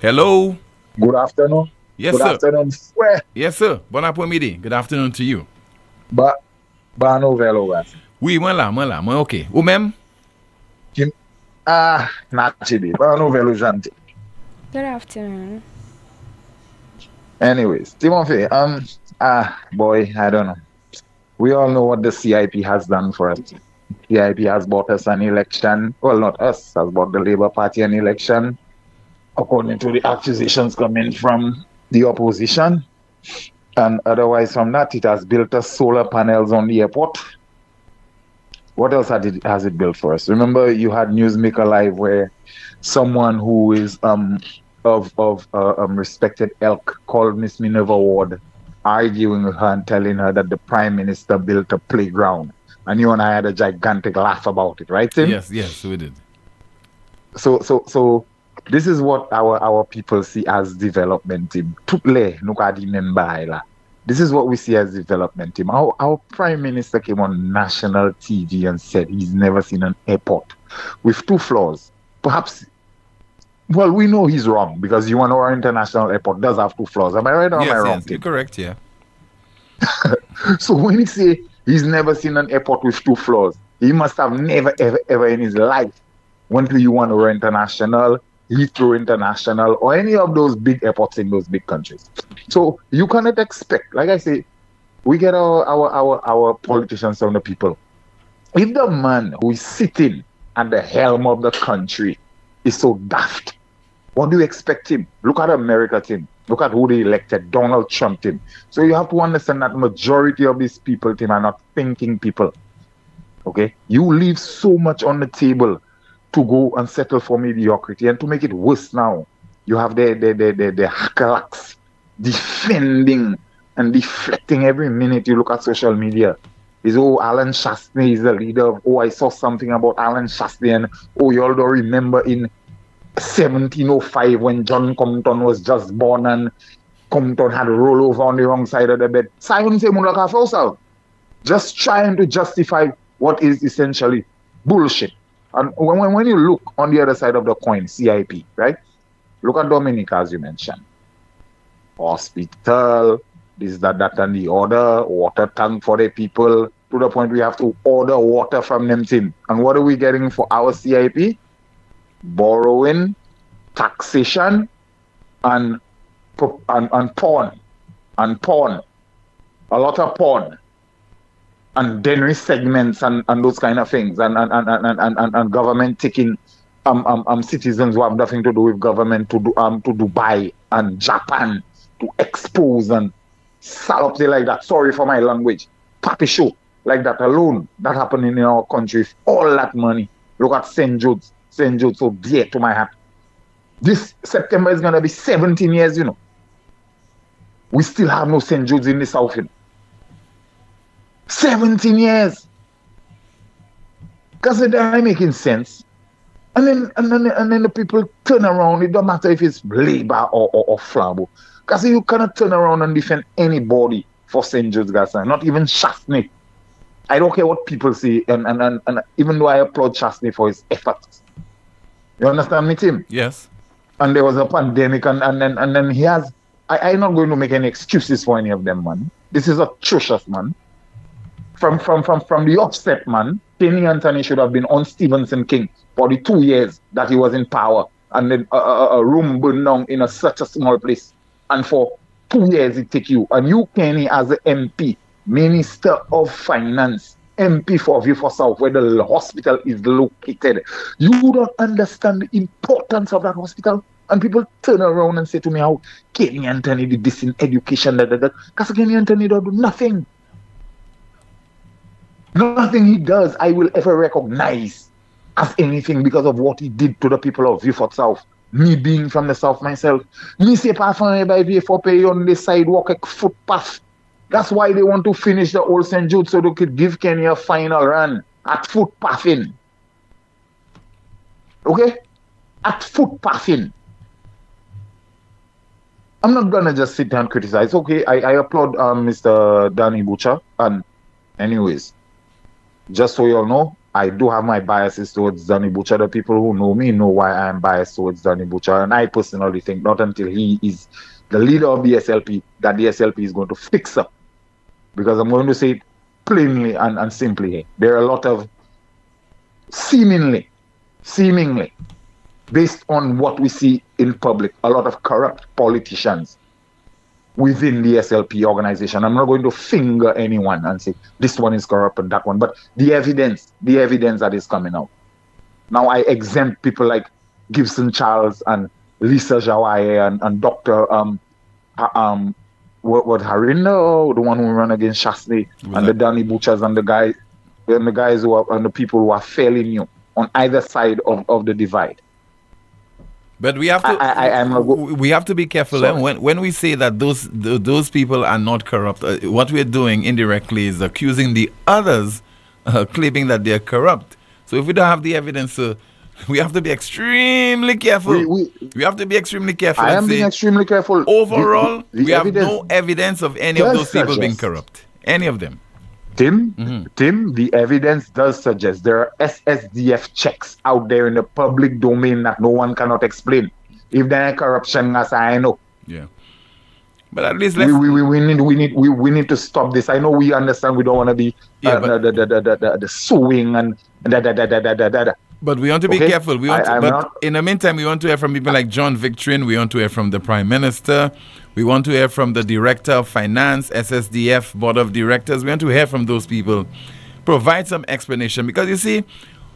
Hello. Good afternoon. Yes, Good sir. afternoon. Where? Yes, sir. Bon après-midi. Good afternoon to you. Ba nouvelle, ouais. Oui, moi là, ok. Ou même? Naturally. Ba nouvelle, gentil. Good afternoon. Anyways, Timothy, boy, I don't know. We all know what the CIP has done for us. CIP has bought us an election. Well, not us, has bought the Labour Party an election, according to the accusations coming from the opposition. And otherwise from that, it has built us solar panels on the airport. What else has it built for us? Remember, you had Newsmaker Live where someone who is of respected ilk called Miss Minerva Ward, arguing with her and telling her that the Prime Minister built a playground. And you and I had a gigantic laugh about it, right, Tim? Yes, we did. So this is what our people see as development, Tim. This is what we see as development, Tim. Our Prime Minister came on national TV and said he's never seen an airport with 2 floors. Perhaps, well, we know he's wrong because our international airport does have 2 floors. Am I right or am I wrong? Yes, you're correct, yeah. So when he say he's never seen an airport with 2 floors, he must have never, ever in his life went to UN or International, Heathrow International, or any of those big airports in those big countries. So you cannot expect, like I say, we get our politicians from the people. If the man who is sitting at the helm of the country is so daft, what do you expect him? Look at America, Tim. Look at who they elected, Donald Trump, Tim. So you have to understand that majority of these people, Tim, are not thinking people. Okay? You leave so much on the table to go and settle for mediocrity. And to make it worse now, you have the hackalacks defending and deflecting every minute you look at social media. Alan Shastney is the leader of, I saw something about Alan Shastney, and you all don't remember in 1705 when John Compton was just born and Compton had rolled over on the wrong side of the bed. Just trying to justify what is essentially bullshit. And when you look on the other side of the coin, CIP, right? Look at Dominica, as you mentioned. Hospital, this, that, and the other, water tank for the people, to the point we have to order water from them, Tim. And what are we getting for our CIP? Borrowing, taxation, and porn. And porn. A lot of porn. And denary segments and those kind of things, and government taking citizens who have nothing to do with government to Dubai and Japan to expose and sell up there like that. Sorry for my language. Papi show like that alone. That happening in our country. All that money. Look at St. Jude's. St. Jude's so dear to my heart. This September is gonna be 17 years, We still have no St. Jude's in the South, 17 years. Because they're not making sense. And then the people turn around. It don't matter if it's Labour or Flambeau. Because you cannot turn around and defend anybody for St. Jude's Gaza, not even Shastney. I don't care what people say, and even though I applaud Shastney for his efforts. You understand me, Tim? Yes. And there was a pandemic, and then he has... I'm not going to make any excuses for any of them, man. This is atrocious, man. From the offset, man, Kenny Anthony should have been on Stephenson King for the 2 years that he was in power, and then a room burned down in such a small place. And for 2 years it take you. And you, Kenny, as an MP, Minister of Finance, MP for Vieux South, where the hospital is located, you don't understand the importance of that hospital. And people turn around and say to me how Kenny Anthony did this in education, because Kenny Anthony don't do nothing. Nothing he does I will ever recognize as anything because of what he did to the people of Vieux South. Me being from the South myself. Me say parfois by for pay on the sidewalk a footpath. That's why they want to finish the old St. Jude so they could give Kenny a final run at footpathing. Okay? At footpathing. I'm not gonna just sit there and criticize. Okay, I applaud Mr. Danny Butcher. And anyways, just so you all know, I do have my biases towards Danny Butcher. The people who know me know why I am biased towards Danny Butcher. And I personally think not until he is the leader of the SLP that the SLP is going to fix up. Because I'm going to say it plainly and simply here. There are a lot of seemingly, based on what we see in public, a lot of corrupt politicians within the SLP organization. I'm not going to finger anyone and say this one is corrupt and that one, but the evidence that is coming out. Now I exempt people like Gibson Charles and Lisa Jawaye and Dr. Harinda, the one who ran against Shasney, and the Danny Butchers and the guys who are and the people who are failing you on either side of the divide. But we have to we have to be careful. When we say that those people are not corrupt, what we're doing indirectly is accusing the others, claiming that they're corrupt. So if we don't have the evidence, we have to be extremely careful. We have to be extremely careful. I am being extremely careful. Overall, we have no evidence of any of those people being corrupt. Any of them. Tim, the evidence does suggest there are SSDF checks out there in the public domain that no one cannot explain. If there are corruption, as I know. Yeah. But at least we need to stop this. I know we understand we don't want to be the suing and da. But we want to be careful. In the meantime, we want to hear from people like John Victorin. We want to hear from the Prime Minister. We want to hear from the Director of Finance, SSDF Board of Directors. We want to hear from those people. Provide some explanation. Because you see,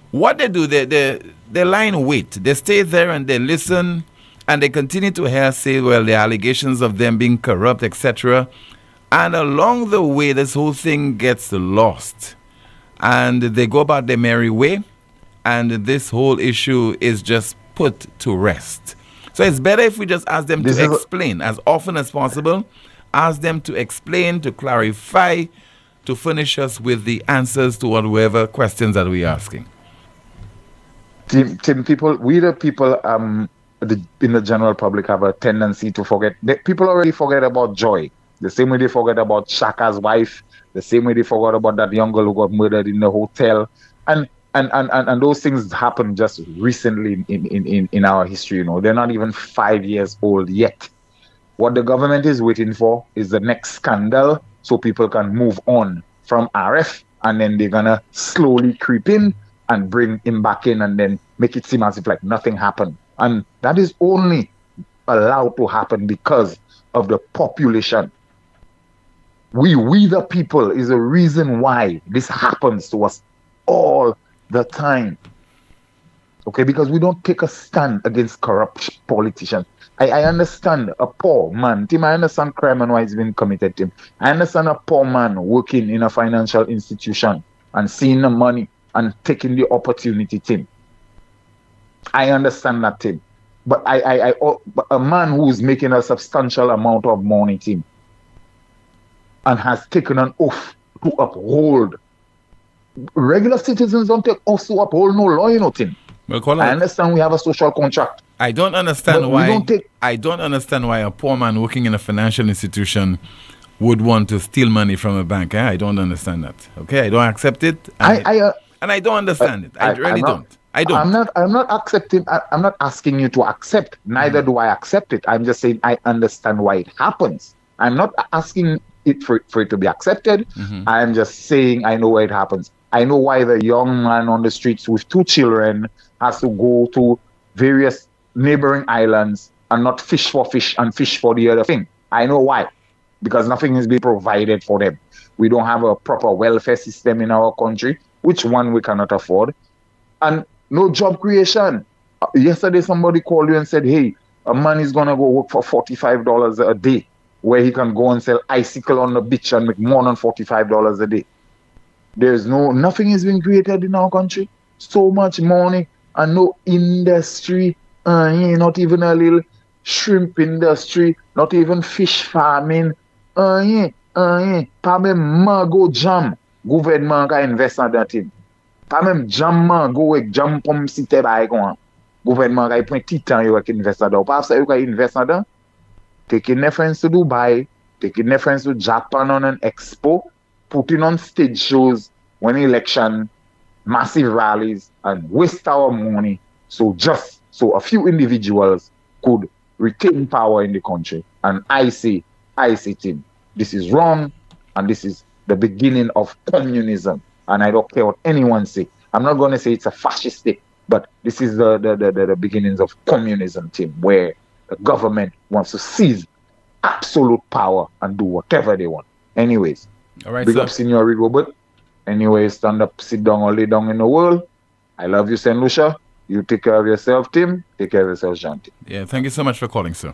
what they do, they lie in wait. They stay there and they listen and they continue to say, well, the allegations of them being corrupt, etc. And along the way, this whole thing gets lost. And they go about their merry way. And this whole issue is just put to rest. So it's better if we just ask them to explain as often as possible. Ask them to explain, to clarify, to furnish us with the answers to whatever questions that we're asking. Tim, we the people in the general public have a tendency to forget. People already forget about Joy. The same way they forget about Shaka's wife. The same way they forgot about that young girl who got murdered in the hotel. And those things happened just recently in our history. You know, they're not even 5 years old yet. What the government is waiting for is the next scandal so people can move on from RF, and then they're gonna slowly creep in and bring him back in and then make it seem as if like nothing happened. And that is only allowed to happen because of the population. We the people is a reason why this happens to us all the time. Okay, because we don't take a stand against corrupt politicians. I understand a poor man, Tim, I understand crime and why it's been committed, Tim. I understand a poor man working in a financial institution and seeing the money and taking the opportunity, Tim. I understand that, Tim. But but a man who is making a substantial amount of money, Tim, and has taken an oath to uphold. Regular citizens don't take oaths to uphold no law, you know, Tim. Well, I understand we have a social contract. I don't understand why a poor man working in a financial institution would want to steal money from a bank. I don't understand that. Okay, I don't accept it. And I don't understand it. I really don't. I don't. I'm not accepting. I'm not asking you to accept. Neither do I accept it. I'm just saying I understand why it happens. I'm not asking it for it to be accepted. I'm just saying I know why it happens. I know why the young man on the streets with 2 children has to go to various neighboring islands and not fish for fish and fish for the other thing. I know why. Because nothing is being provided for them. We don't have a proper welfare system in our country, which one we cannot afford. And no job creation. Yesterday somebody called you and said, hey, a man is going to go work for $45 a day, where he can go and sell icicle on the beach and make more than $45 a day. Nothing is being created in our country. So much money and no industry. Not even a little shrimp industry, not even fish farming. Pa mem mango jam, gouvernement ka invest in that thing. Pa mem jam mango ek jam pom site ba kon. Gouvernement ka prend titan yo ek invest in that. Pa sa yo ka invest in that. taking their friends to Dubai, taking their friends to Japan on an expo, putting on stage shows when election, massive rallies, and waste our money. So a few individuals could retain power in the country. And I say, Tim, this is wrong, and this is the beginning of communism. And I don't care what anyone say. I'm not going to say it's a fascist state, but this is the beginnings of communism, Tim, where the government wants to seize absolute power and do whatever they want. Anyways, all right, big up Senior Robert. Anyways, stand up, sit down, or lay down in the world. I love you, St. Lucia. You take care of yourself, Tim. Take care of yourself, Janti. Yeah, thank you so much for calling, sir.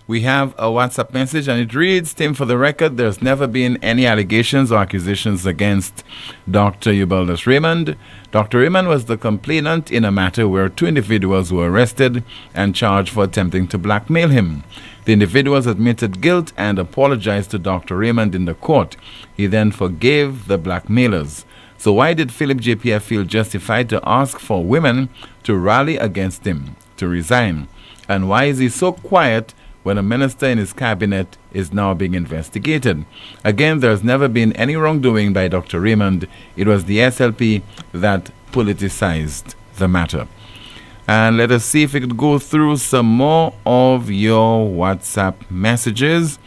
We have a WhatsApp message, and it reads, Tim, for the record, there's never been any allegations or accusations against Dr. Eubaldus Raymond. Dr. Raymond was the complainant in a matter where 2 individuals were arrested and charged for attempting to blackmail him. The individuals admitted guilt and apologized to Dr. Raymond in the court. He then forgave the blackmailers. So why did Philip JPF feel justified to ask for women to rally against him, to resign? And why is he so quiet when a minister in his cabinet is now being investigated? Again, there's never been any wrongdoing by Dr. Raymond. It was the SLP that politicized the matter. And let us see if we could go through some more of your WhatsApp messages.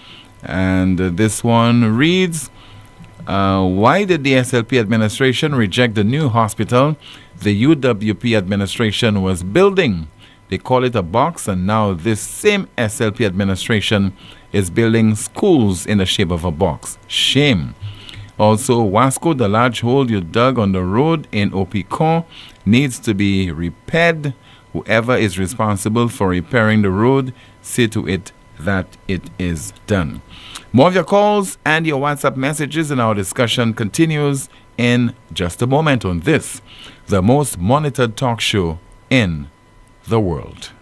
And this one reads, why did the SLP administration reject the new hospital the UWP administration was building? They call it a box, and now this same SLP administration is building schools in the shape of a box. Shame. Also, Wasco, the large hole you dug on the road in Opicon needs to be repaired. Whoever is responsible for repairing the road, see to it that it is done. More of your calls and your WhatsApp messages, and our discussion continues in just a moment on this, the most monitored talk show in the world.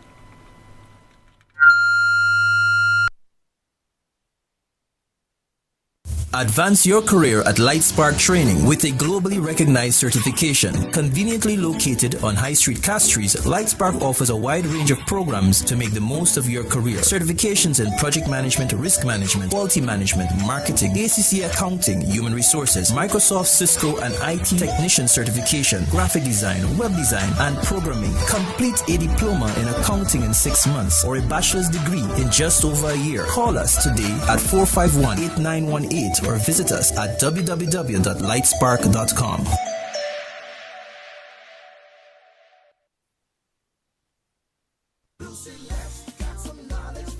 Advance your career at Lightspark Training with a globally recognized certification. Conveniently located on High Street, Castries, Lightspark offers a wide range of programs to make the most of your career. Certifications in project management, risk management, quality management, marketing, ACC accounting, human resources, Microsoft, Cisco, and IT technician certification, graphic design, web design, and programming. Complete a diploma in accounting in 6 months or a bachelor's degree in just over a year. Call us today at 451-8918 or visit us at www.lightspark.com.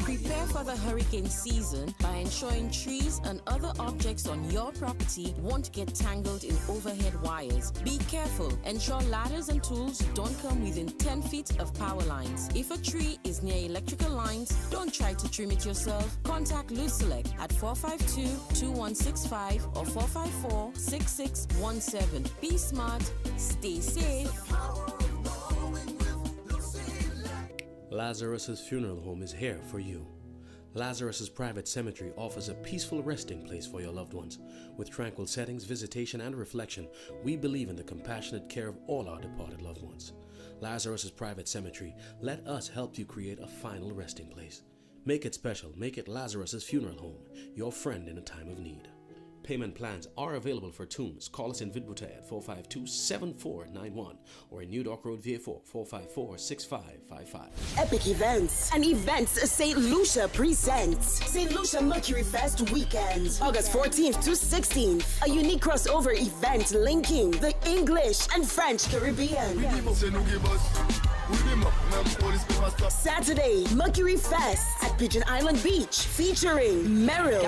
Prepare for the hurricane season by ensuring trees and other objects on your property won't get tangled in overhead wires. Be careful. Ensure ladders and tools don't come within 10 feet of power lines. If a tree is near electrical lines, don't try to trim it yourself. Contact Lucelec at 452-2165 or 454-6617. Be smart, stay safe. Lazarus's Funeral Home is here for you. Lazarus's Private Cemetery offers a peaceful resting place for your loved ones. With tranquil settings, visitation, and reflection, we believe in the compassionate care of all our departed loved ones. Lazarus's Private Cemetery, let us help you create a final resting place. Make it special. Make it Lazarus's Funeral Home, your friend in a time of need. Payment plans are available for tombs. Call us in Vidbuta at 452-7491 or in New Dock Road, VA4, 454-6555. Epic Events and Events St. Lucia presents St. Lucia Mercury Fest Weekend, August 14th to 16th. A unique crossover event linking the English and French Caribbean. Saturday, Mercury Fest at Pigeon Island Beach featuring Meryl,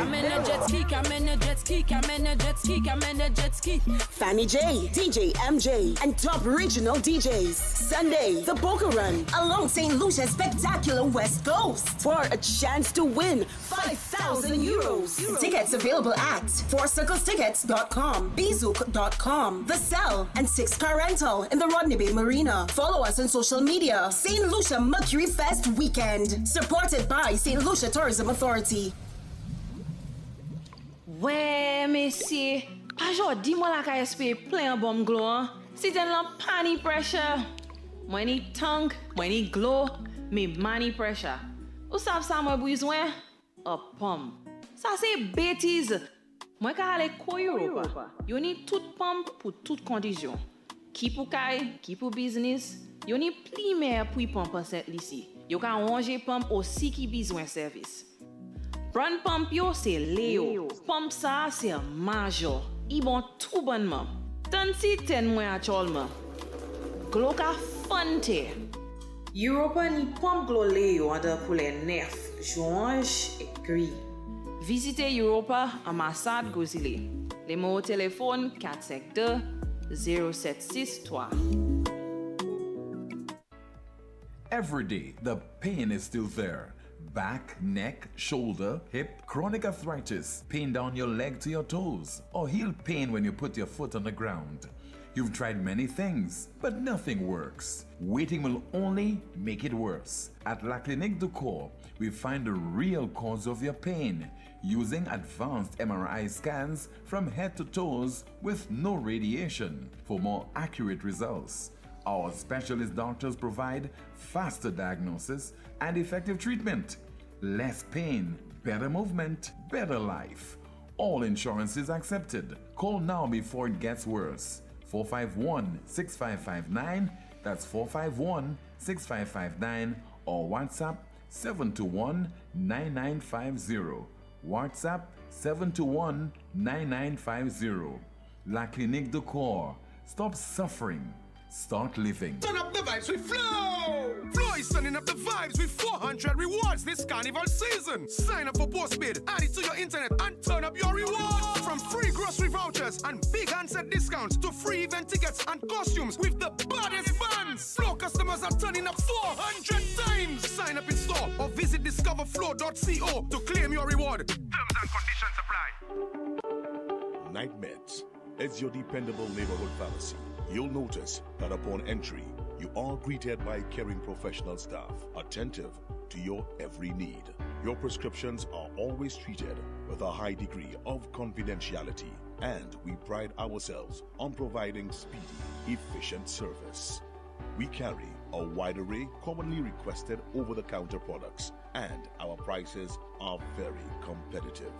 Fanny J, DJ MJ, and top regional DJs. Sunday, the Boca Run along St. Lucia's spectacular West Coast for a chance to win 5,000 euros. Tickets available at 4circlestickets.com, bzook.com, The Cell, and 6 Car Rental in the Rodney Bay Marina. Follow us on social media. St. Lucia Mercury Fest Weekend, supported by St. Lucia Tourism Authority. Ouais, messieurs, aujourd'hui, moi, la KSP plein bomb glow. Si t'en l'en pani pressure. Moi, ni tongue, moi, ni glow, me money pressure. Ou savez ça, moi, besoin? a pump. Ça c'est bêtise. Moi ka ale ko Europa. Yo ni tout pump pour toute condition. Qui pour kay, qui pour business. Yo ni pli mer pour pump en set lisi. Yo ka ranger pump aussi qui besoin service. Brand pump yo c'est Léo. Pump ça c'est major. I bon tout bonnement. Tant si ten mois à cholma. Glo ka fante. Europa ni pump glo Léo under pour les nerfs, joange et gris. Visitez Europa ambassade Gozile. Les mots au téléphone 452-0763. Every day, the pain is still there. Back, neck, shoulder, hip, chronic arthritis, pain down your leg to your toes, or heel pain when you put your foot on the ground. You've tried many things, but nothing works. Waiting will only make it worse. At La Clinique du Corps, we find the real cause of your pain using advanced MRI scans from head to toes with no radiation for more accurate results. Our specialist doctors provide faster diagnosis and effective treatment. Less pain, better movement, better life. All insurances accepted. Call now before it gets worse. 451-6559, that's 451-6559, or WhatsApp 721-9950. WhatsApp 721-9950. La Clinique du Corps. Stop suffering. Start living. Turn up the vibes with Flow! Flow is turning up the vibes with 400 rewards this carnival season. Sign up for postpaid, add it to your internet, and turn up your rewards. From free grocery vouchers and big handset discounts to free event tickets and costumes with the baddest bands. Flow customers are turning up 400 times. Sign up in store or visit discoverflow.co to claim your reward. Terms and conditions apply. Night Meds is your dependable neighborhood pharmacy. You'll notice that upon entry, you are greeted by caring professional staff, attentive to your every need. Your prescriptions are always treated with a high degree of confidentiality, and we pride ourselves on providing speedy, efficient service. We carry a wide array commonly requested over-the-counter products, and our prices are very competitive.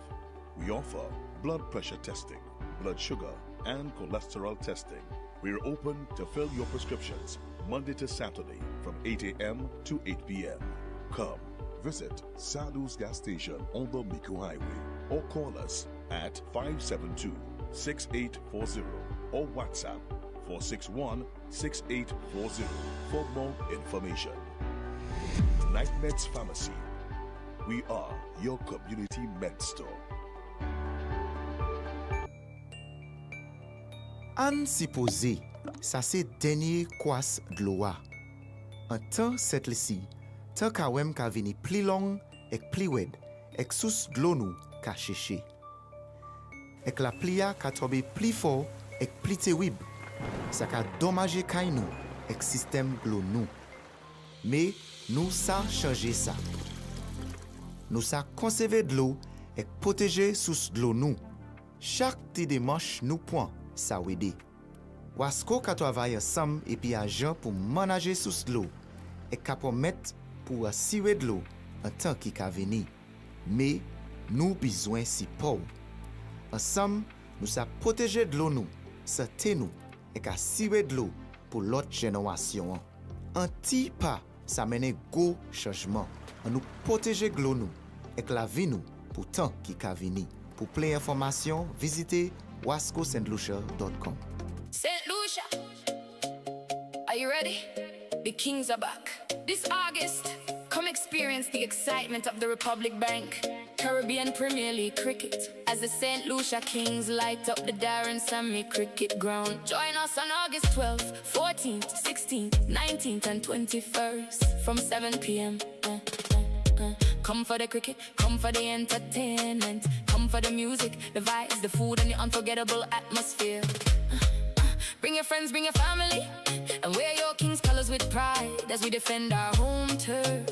We offer blood pressure testing, blood sugar, and cholesterol testing. We're open to fill your prescriptions Monday to Saturday from 8 a.m. to 8 p.m. Come visit Sadu's gas station on the Miku Highway or call us at 572-6840 or WhatsApp 461-6840 for more information. Night Meds Pharmacy. We are your community med store. An supposé, ça c'est dernier kwas gloa. Un temps set lisi, tant ka wem ka vini pli long, ek pli wed, ek sous glo nou ka cheche. Ek la plia ka tobe pli fort, ek pli te wib. Ça ka dommage kay nou, ek système glo nou. Mais nous sa changer ça. Nous sa conserver de l'eau, ek protéger sous glo nou. Chaque ti démarche nous point. Ça wede. Wasko ka travaille ensemble et puis agent pour manager sous l'eau et ka mettre pour siwe de l'eau en temps qui ka veni. Mais nous besoin si pou. Ensemble, nous sa protéger de l'eau nous, santé nous et ka siwe de l'eau pour l'autre génération. Un ti pas ça mène go changement. On nous protéger de l'eau nous et la vie nous pour temps qui ka veni. Pour plus d'informations, visitez wascostlucia.com. St. Lucia, are you ready? The Kings are back. This August, come experience the excitement of the Republic Bank Caribbean Premier League cricket as the St. Lucia Kings light up the Darren Sammy Cricket Ground. Join us on August 12th, 14th, 16th, 19th and 21st from 7 p.m. Come for the cricket, come for the entertainment, come for the music, the vibes, the food and the unforgettable atmosphere. Bring your friends, bring your family, and wear your King's colors with pride as we defend our home turf.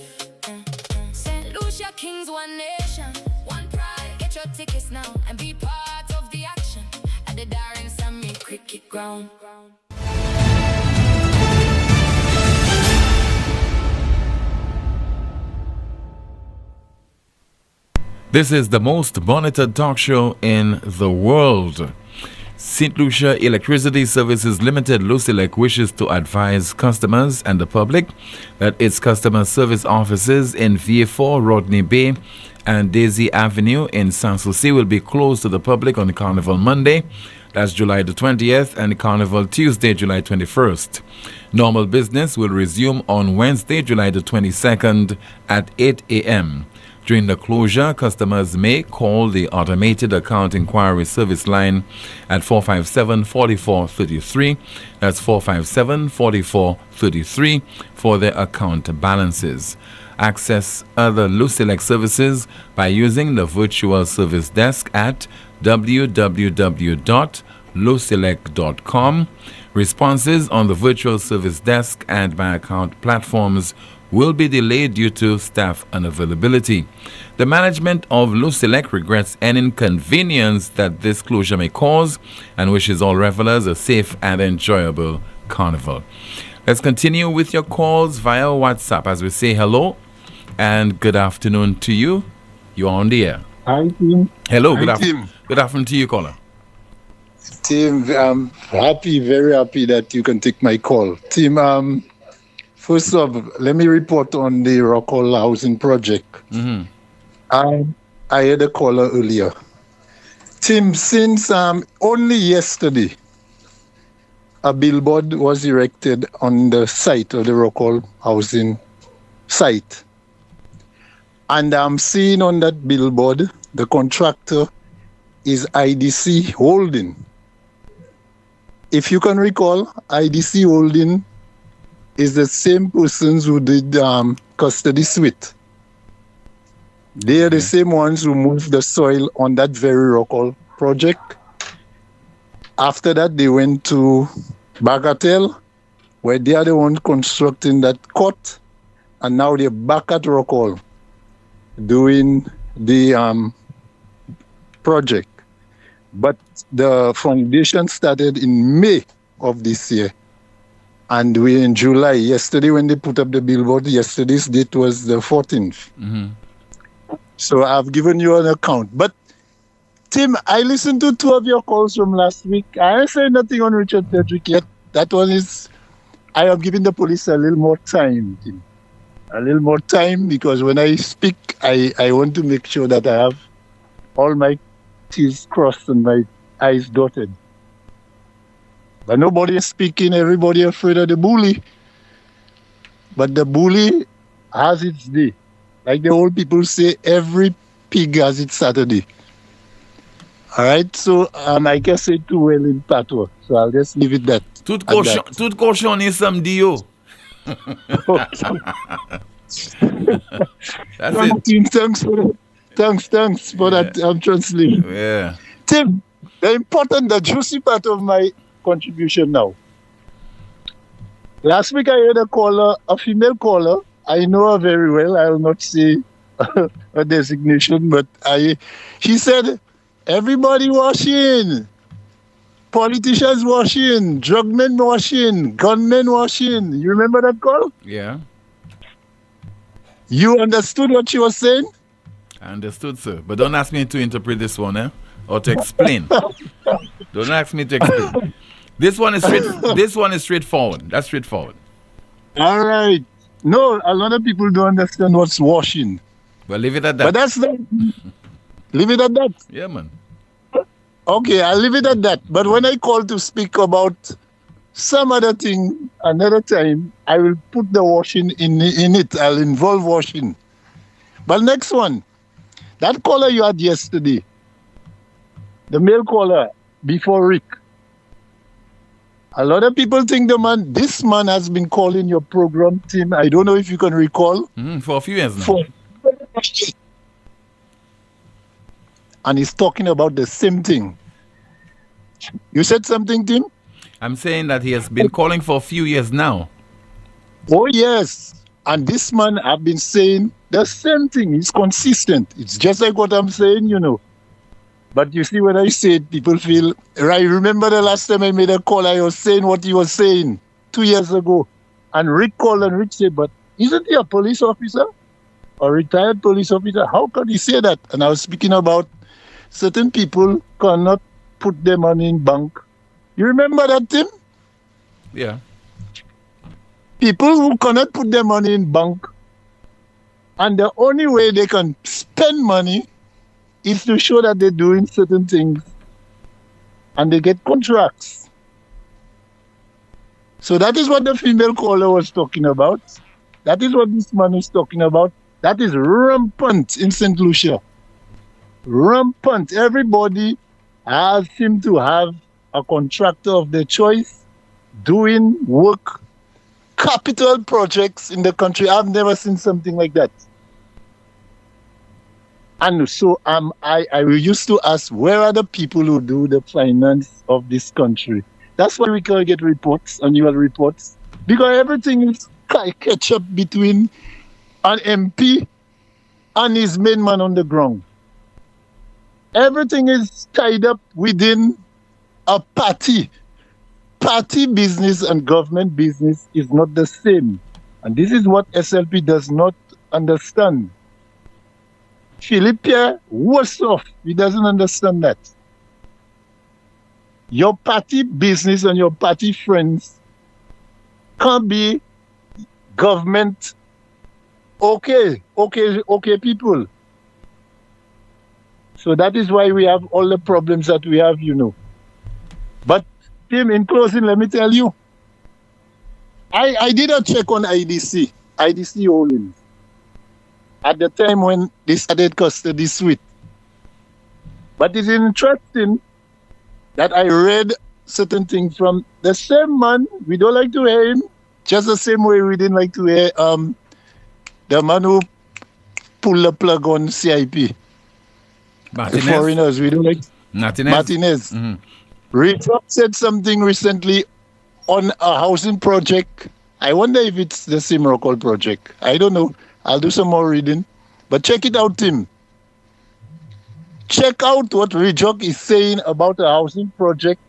St. Lucia Kings, one nation, one pride. Get your tickets now and be part of the action at the Darren Sammy Cricket Ground. This is the most monitored talk show in the world. St. Lucia Electricity Services Limited, Lucelec, wishes to advise customers and the public that its customer service offices in VA4, Rodney Bay, and Daisy Avenue in Sans Souci will be closed to the public on Carnival Monday, that's July the 20th, and Carnival Tuesday, July 21st. Normal business will resume on Wednesday, July the 22nd at 8 a.m. During the closure, customers may call the automated account inquiry service line at 457-4433. That's 457-4433 for their account balances. Access other Lucelec services by using the virtual service desk at www.lucelec.com. Responses on the virtual service desk and by account platforms will be delayed due to staff unavailability. The management of Lucelec regrets any inconvenience that this closure may cause and wishes all revelers a safe and enjoyable carnival. Let's continue with your calls via WhatsApp as we say hello and good afternoon to you. You're on the air. Hi, team. Hello, Hi, team. Good afternoon to you, caller. Team, I'm happy, very happy that you can take my call. Team, first off, let me report on the Rockall housing project. Mm-hmm. I had a caller earlier. Tim, since only yesterday, a billboard was erected on the site of the Rockall housing site. And I'm seeing on that billboard, the contractor is IDC Holding. If you can recall, IDC Holding is the same persons who did Custody Suite. They are the same ones who moved the soil on that very Rockall project. After that, they went to Bagatelle, where they are the ones constructing that court, and now they're back at Rockall doing the project. But the foundation started in May of this year. And we're in July. Yesterday, when they put up the billboard, yesterday's date was the 14th. Mm-hmm. So I've given you an account. But, Tim, I listened to two of your calls from last week. I haven't said nothing on Richard Frederick yet. That one is, I am giving the police a little more time, Tim. A little more time, because when I speak, I want to make sure that I have all my T's crossed and my I's dotted. But nobody is speaking, everybody afraid of the bully. But the bully has its day. Like the old people say, every pig has its Saturday. All right, so I can say too well in patois, so I'll just leave it that. Tout cochon is some dio. That's it. Thanks for that translation. Yeah. Tim, the important, the juicy part of my contribution now. Last week I had a caller, a female caller. I know her very well. I will not say a designation, but she said, everybody washing, politicians washing, drug men washing, gunmen washing. You remember that call? Yeah. You understood what she was saying? I understood, sir. But don't ask me to interpret this one, or to explain. Don't ask me to explain. This one is straightforward. That's straightforward. All right. No, a lot of people don't understand what's washing. Well, leave it at that. But leave it at that. Yeah, man. Okay, I'll leave it at that. But when I call to speak about some other thing another time, I will put the washing in it. I'll involve washing. But next one, that caller you had yesterday, the male caller before Rick. A lot of people think this man has been calling your program, Tim. I don't know if you can recall. For a few years now. And he's talking about the same thing. You said something, Tim? I'm saying that he has been calling for a few years now. Oh, yes. And this man, I've been saying the same thing. He's consistent. It's just like what I'm saying, But you see, when I say it, people feel, right? Remember the last time I made a call, I was saying what he was saying 2 years ago. And Rick called and Rick said, but isn't he a police officer? or retired police officer. How can he say that? And I was speaking about certain people cannot put their money in bank. You remember that, Tim? Yeah. People who cannot put their money in bank, and the only way they can spend money is to show that they're doing certain things, and they get contracts. So that is what the female caller was talking about. That is what this man is talking about. That is rampant in St. Lucia. Rampant. Everybody seems to have a contractor of their choice doing work, capital projects in the country. I've never seen something like that. And so I used to ask, where are the people who do the finance of this country? That's why we can't get reports, annual reports, because everything is catch up between an MP and his main man on the ground. Everything is tied up within a party. Party business and government business is not the same. And this is what SLP does not understand. Philippe Pierre was off. He doesn't understand that. Your party business and your party friends can't be government okay people. So that is why we have all the problems that we have, you know. But Tim, in closing, let me tell you, I did a check on IDC Holdings at the time when they started custody suite. But it's interesting that I read certain things from the same man. We don't like to hear him, just the same way we didn't like to hear the man who pulled the plug on CIP. Martinez. The foreigners, we don't like Martinez. Mm-hmm. Richard said something recently on a housing project. I wonder if it's the same Rockall project. I don't know. I'll do some more reading. But check it out, Tim. Check out what Rijok is saying about a housing project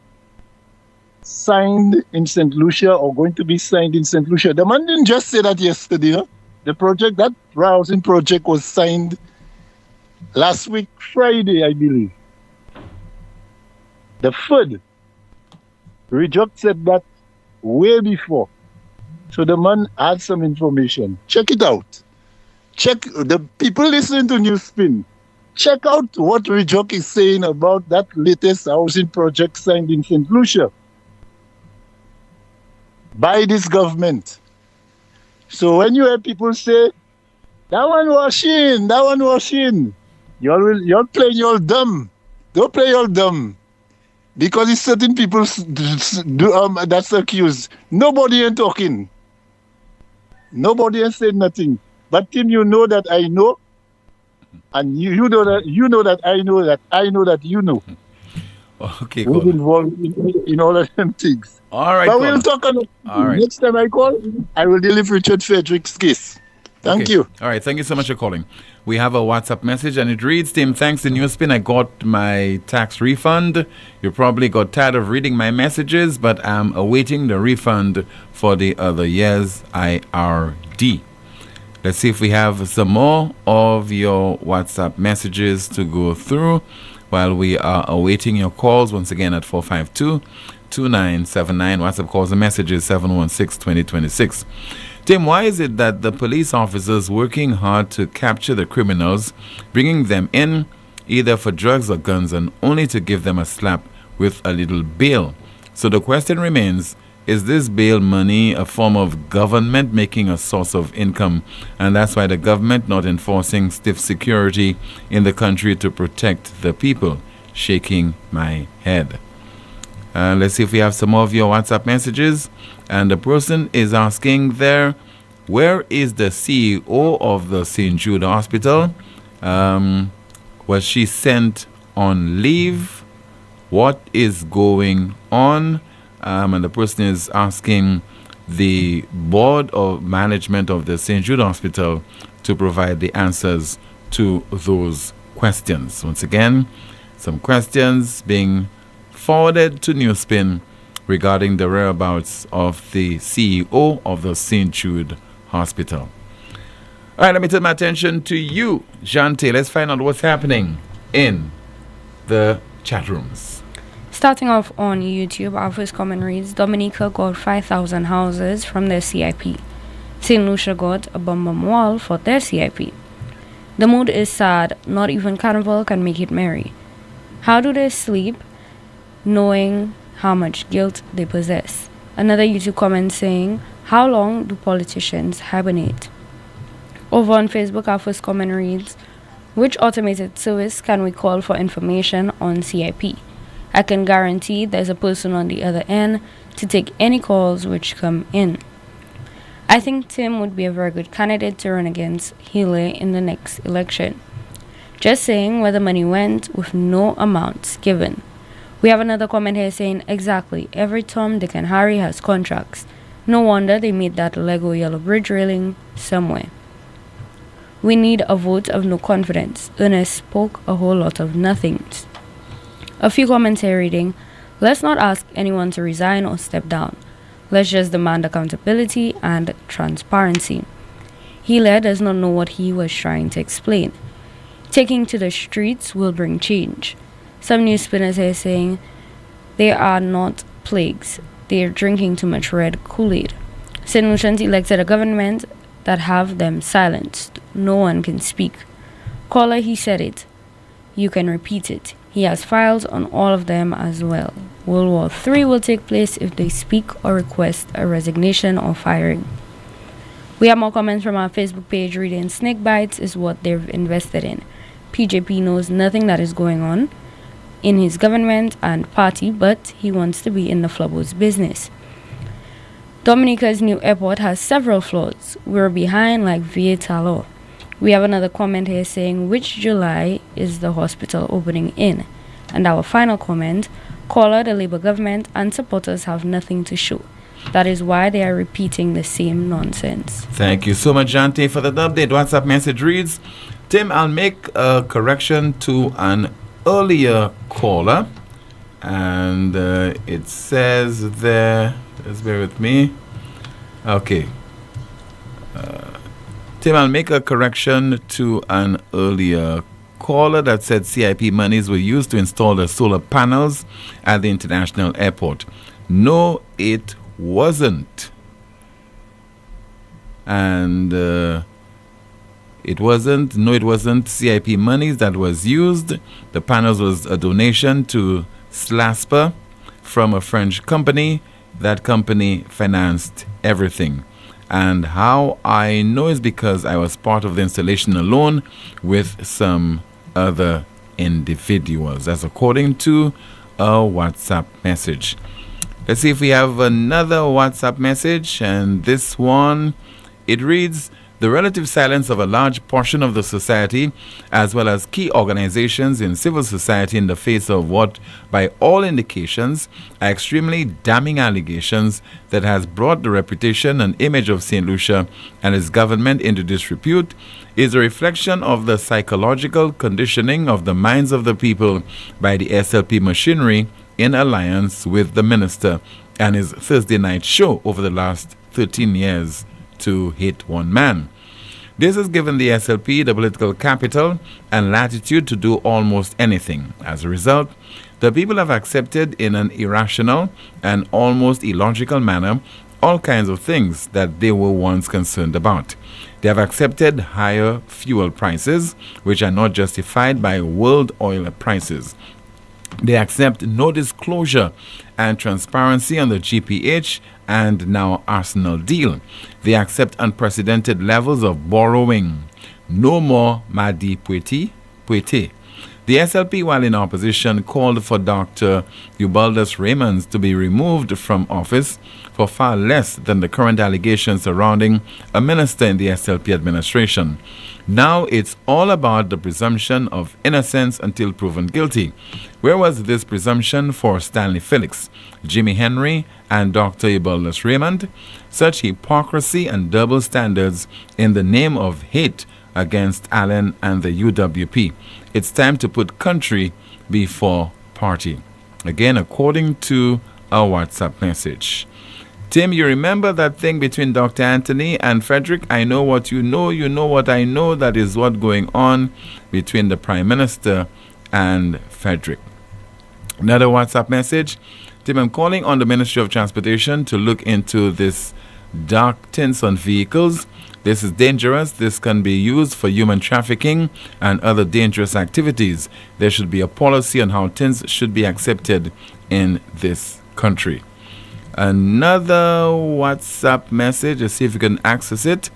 signed in St. Lucia or going to be signed in St. Lucia. The man didn't just say that yesterday. Huh? The project, that housing project was signed last week, Friday, I believe. The third. Rijok said that way before. So the man had some information. Check it out. Check the people listening to NewsSpin. Check out what Rijok is saying about that latest housing project signed in St. Lucia by this government. So when you hear people say, that one was in, you're playing your dumb. Don't play your dumb. Because it's certain people that's accused. Nobody ain't talking. Nobody ain't saying nothing. But Tim, you know that I know. And you know that I know that you know. Okay, who's involved in all of them things. All right. But we'll talk on it. All right. Next time I call, I will deal with Richard Frederick's case. Thank you. All right. Thank you so much for calling. We have a WhatsApp message and it reads, Tim, thanks to NewsSpin, I got my tax refund. You probably got tired of reading my messages, but I'm awaiting the refund for the other year's IRD. Let's see if we have some more of your WhatsApp messages to go through while we are awaiting your calls. Once again at 452-2979. WhatsApp calls and messages 716-2026. Tim, why is it that the police officers working hard to capture the criminals, bringing them in either for drugs or guns, and only to give them a slap with a little bail? So the question remains, is this bail money a form of government making a source of income, and that's why the government not enforcing stiff security in the country to protect the people? Shaking my head. Let's see if we have some more of your WhatsApp messages. And the person is asking there, where is the CEO of the St. Jude Hospital? Was she sent on leave? What is going on? And the person is asking the board of management of the St. Jude Hospital to provide the answers to those questions. Once again, some questions being forwarded to NewsSpin regarding the whereabouts of the CEO of the St. Jude Hospital. All right, let me turn my attention to you, Jante. Let's find out what's happening in the chat rooms. Starting off on YouTube, our first comment reads, Dominica got 5,000 houses from their CIP. St. Lucia got a bum wall for their CIP. The mood is sad. Not even Carnival can make it merry. How do they sleep knowing how much guilt they possess? Another YouTube comment saying, how long do politicians hibernate? Over on Facebook, our first comment reads, which automated service can we call for information on CIP? I can guarantee there's a person on the other end to take any calls which come in. I think Tim would be a very good candidate to run against Healy in the next election. Just saying where the money went with no amounts given. We have another comment here saying, exactly, every Tom, Dick and Harry has contracts. No wonder they made that Lego yellow bridge railing somewhere. We need a vote of no confidence. Ernest spoke a whole lot of nothings. A few comments here reading, let's not ask anyone to resign or step down. Let's just demand accountability and transparency. Healy does not know what he was trying to explain. Taking to the streets will bring change. Some news spinners here saying they are not plagues. They are drinking too much red Kool-Aid. St. Lucians elected a government that have them silenced. No one can speak. Caller, he said it. You can repeat it. He has files on all of them as well. World War III will take place if they speak or request a resignation or firing. We have more comments from our Facebook page reading, snake bites is what they've invested in. PJP knows nothing that is going on in his government and party, but he wants to be in the flubber's business. Dominica's new airport has several flaws. We're behind like Vietalo. We have another comment here saying, which July is the hospital opening in? And our final comment, caller, the Labour government and supporters have nothing to show. That is why they are repeating the same nonsense. Thank you so much, Jante, for the update. WhatsApp message reads, Tim, I'll make a correction to an earlier caller. And it says there, just bear with me. Okay. Tim, I'll make a correction to an earlier caller that said CIP monies were used to install the solar panels at the international airport. No, it wasn't. And it wasn't CIP monies that was used. The panels was a donation to Slasper from a French company. That company financed everything. And how I know is because I was part of the installation alone with some other individuals. That's according to a WhatsApp message. Let's see if we have another WhatsApp message. And this one, it reads, the relative silence of a large portion of the society, as well as key organizations in civil society in the face of what, by all indications, are extremely damning allegations that has brought the reputation and image of St. Lucia and its government into disrepute, is a reflection of the psychological conditioning of the minds of the people by the SLP machinery in alliance with the minister and his Thursday night show over the last 13 years to hit one man. This has given the SLP the political capital and latitude to do almost anything. As a result, the people have accepted in an irrational and almost illogical manner all kinds of things that they were once concerned about. They have accepted higher fuel prices, which are not justified by world oil prices. They accept no disclosure and transparency on the GPH and now Arsenal deal. They accept unprecedented levels of borrowing. No more Madi Puete. The SLP, while in opposition, called for Dr. Ubaldus Raymonds to be removed from office for far less than the current allegations surrounding a minister in the SLP administration. Now it's all about the presumption of innocence until proven guilty. Where was this presumption for Stanley Felix, Jimmy Henry, and Dr. Ubaldus Raymond? Such hypocrisy and double standards in the name of hate against Allen and the UWP. It's time to put country before party. Again, according to a WhatsApp message. Tim, you remember that thing between Dr. Anthony and Frederick? I know what you know what I know. That is what's going on between the Prime Minister and Frederick. Another WhatsApp message. Tim, I'm calling on the Ministry of Transportation to look into this dark tints on vehicles. This is dangerous. This can be used for human trafficking and other dangerous activities. There should be a policy on how tints should be accepted in this country. Another WhatsApp message. Let's see if you can access it.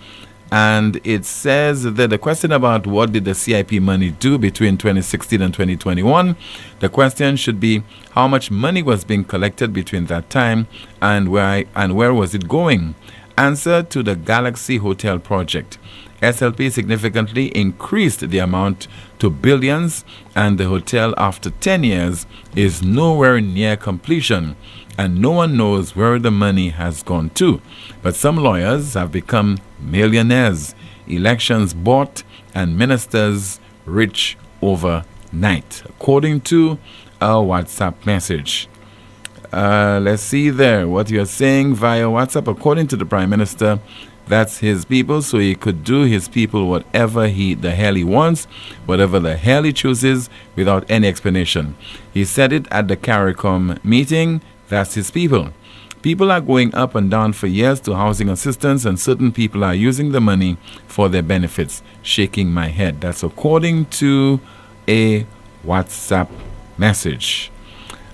And it says that the question about what did the CIP money do between 2016 and 2021, the question should be how much money was being collected between that time and where was it going? Answer to the Galaxy Hotel project. SLP significantly increased the amount to billions, and the hotel after 10 years is nowhere near completion, and no one knows where the money has gone to. But some lawyers have become millionaires, elections bought, and ministers rich overnight, according to a WhatsApp message. Let's see there what you're saying via WhatsApp. According to the Prime Minister, that's his people, so he could do his people whatever the hell he wants, whatever the hell he chooses, without any explanation. He said it at the CARICOM meeting. That's his people. People are going up and down for years to housing assistance, and certain people are using the money for their benefits. Shaking my head. That's according to a WhatsApp message.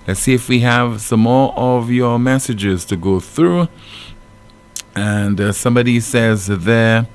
Let's see if we have some more of your messages to go through. And somebody says there,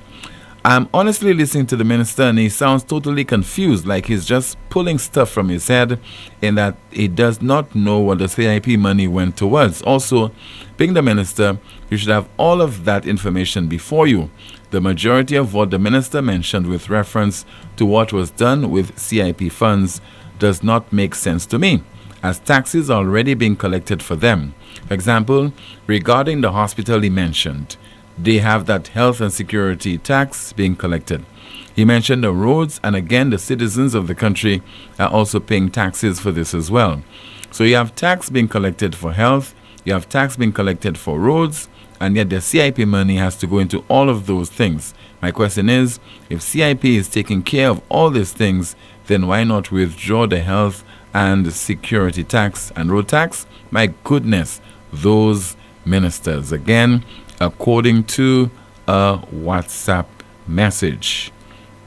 I'm honestly listening to the minister and he sounds totally confused, like he's just pulling stuff from his head in that he does not know what the CIP money went towards. Also, being the minister, you should have all of that information before you. The majority of what the minister mentioned with reference to what was done with CIP funds does not make sense to me, as taxes are already being collected for them. For example, regarding the hospital he mentioned, they have that health and security tax being collected. He mentioned the roads, and again, the citizens of the country are also paying taxes for this as well. So you have tax being collected for health, you have tax being collected for roads, and yet the CIP money has to go into all of those things. My question is, if CIP is taking care of all these things, then why not withdraw the health and security tax and road tax? My goodness, those ministers. Again, according to a WhatsApp message.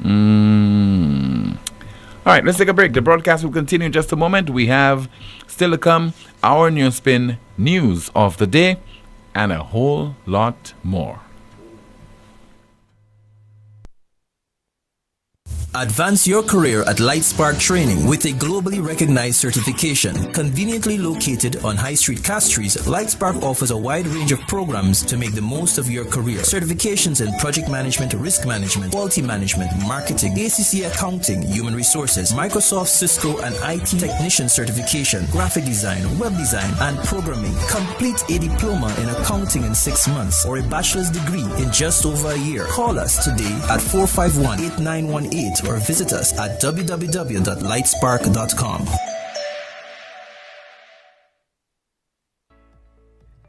All right, let's take a break. The broadcast will continue in just a moment. We have still to come our NewsSpin news of the day and a whole lot more. Advance your career at Lightspark Training with a globally recognized certification. Conveniently located on High Street, Castries, Lightspark offers a wide range of programs to make the most of your career. Certifications in project management, risk management, quality management, marketing, ACC accounting, human resources, Microsoft, Cisco, and IT technician certification, graphic design, web design, and programming. Complete a diploma in accounting in 6 months or a bachelor's degree in just over a year. Call us today at 451-8918 or visit us at www.lightspark.com.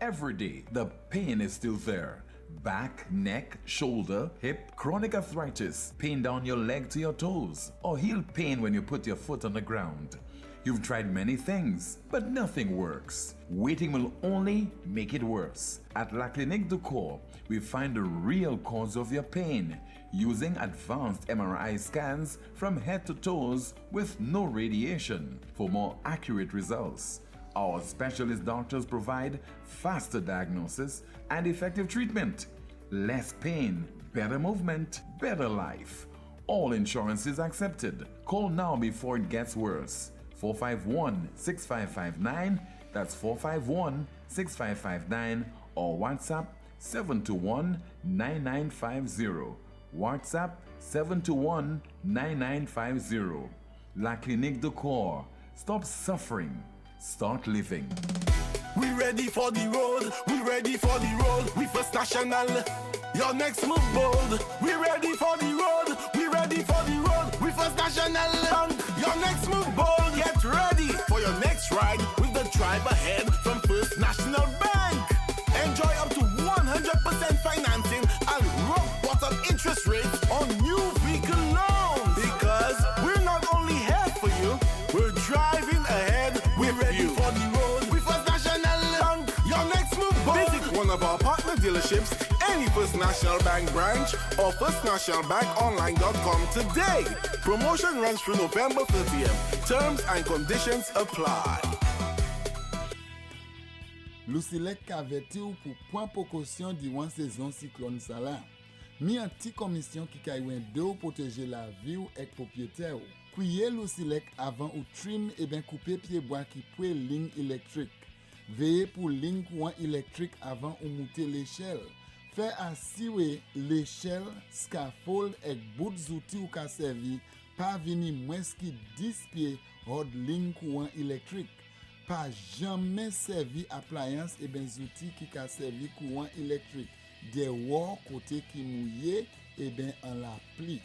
Every day, the pain is still there. Back, neck, shoulder, hip, chronic arthritis, pain down your leg to your toes, or heel pain when you put your foot on the ground. You've tried many things, but nothing works. Waiting will only make it worse. At La Clinique du Corps, we find the real cause of your pain using advanced MRI scans from head to toes with no radiation for more accurate results. Our specialist doctors provide faster diagnosis and effective treatment. Less pain, better movement, better life. All insurances accepted. Call now before it gets worse. 451-6559, that's 451-6559, or WhatsApp 721-9950. WhatsApp 721-9950. La Clinique du Corps. Stop suffering. Start living. We ready for the road. We ready for the road. We first national. Your next move bold. We ready for the road. We ready for the road. We first national. Your next move bold. Get ready for your next ride with the tribe ahead from First National Bank. Enjoy up to dealerships, any First National Bank branch, or firstnationalbankonline.com today. Promotion runs through November 30th. Terms and conditions apply. Lucilec averti ou pour point précaution durant saison cyclone Salah. Mi an ti commission qui kaywen de ou protéger la vie ou ek propriétaire ou. Kouye Lucilec avant ou trim et ben couper pied bois qui pouet ligne électrique. Veillez pour ligne courant électrique avant ou monter l'échelle. Fait assurer l'échelle, scaffold et bout d'outil ou ka servi pas vini moins qui 10 pieds hors ligne courant électrique. Pas jamais servi appliance et ben outils qui ka servi courant électrique. Des wall côté qui mouillé et ben en la pli.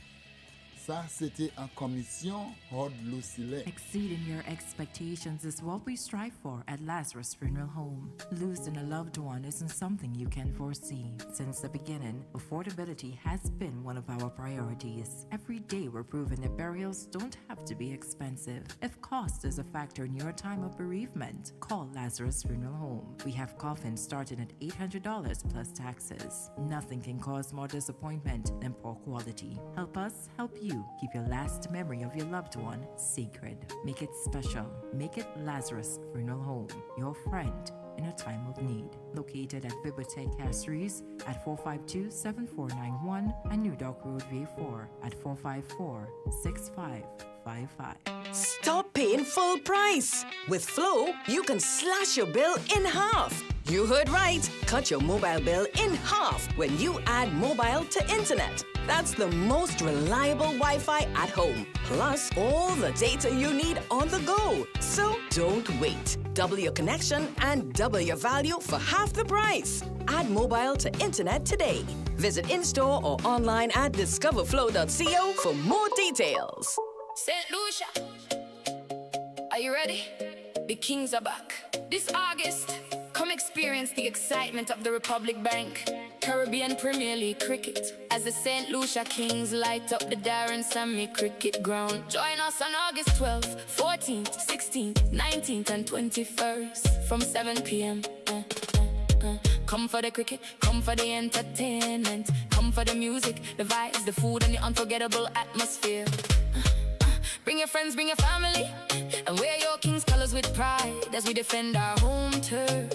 Ça, c'était en commission hors de Lucilec. Exceeding your expectations is what we strive for at Lazarus Funeral Home. Losing a loved one isn't something you can foresee. Since the beginning, affordability has been one of our priorities. Every day we're proving that burials don't have to be expensive. If cost is a factor in your time of bereavement, call Lazarus Funeral Home. We have coffins starting at $800 plus taxes. Nothing can cause more disappointment than poor quality. Help us help you. Keep your last memory of your loved one sacred. Make it special. Make it Lazarus Funeral Home, your friend in a time of need. Located at Bibliotheque Castries at 452-7491 and New Dock Road V4 at 454-6555. Stop paying full price. With Flow, you can slash your bill in half. You heard right. Cut your mobile bill in half when you add mobile to internet. That's the most reliable Wi-Fi at home. Plus, all the data you need on the go. So don't wait. Double your connection and double your value for half the price. Add mobile to internet today. Visit in-store or online at discoverflow.co for more details. St. Lucia, are you ready? The Kings are back. This August, come experience the excitement of the Republic Bank Caribbean Premier League cricket as the St. Lucia Kings light up the Darren Sammy Cricket Ground. Join us on August 12th, 14th, 16th, 19th and 21st from 7 p.m. Come for the cricket, come for the entertainment, come for the music, the vibes, the food and the unforgettable atmosphere. Bring your friends, bring your family, and wear your King's colors with pride as we defend our home turf.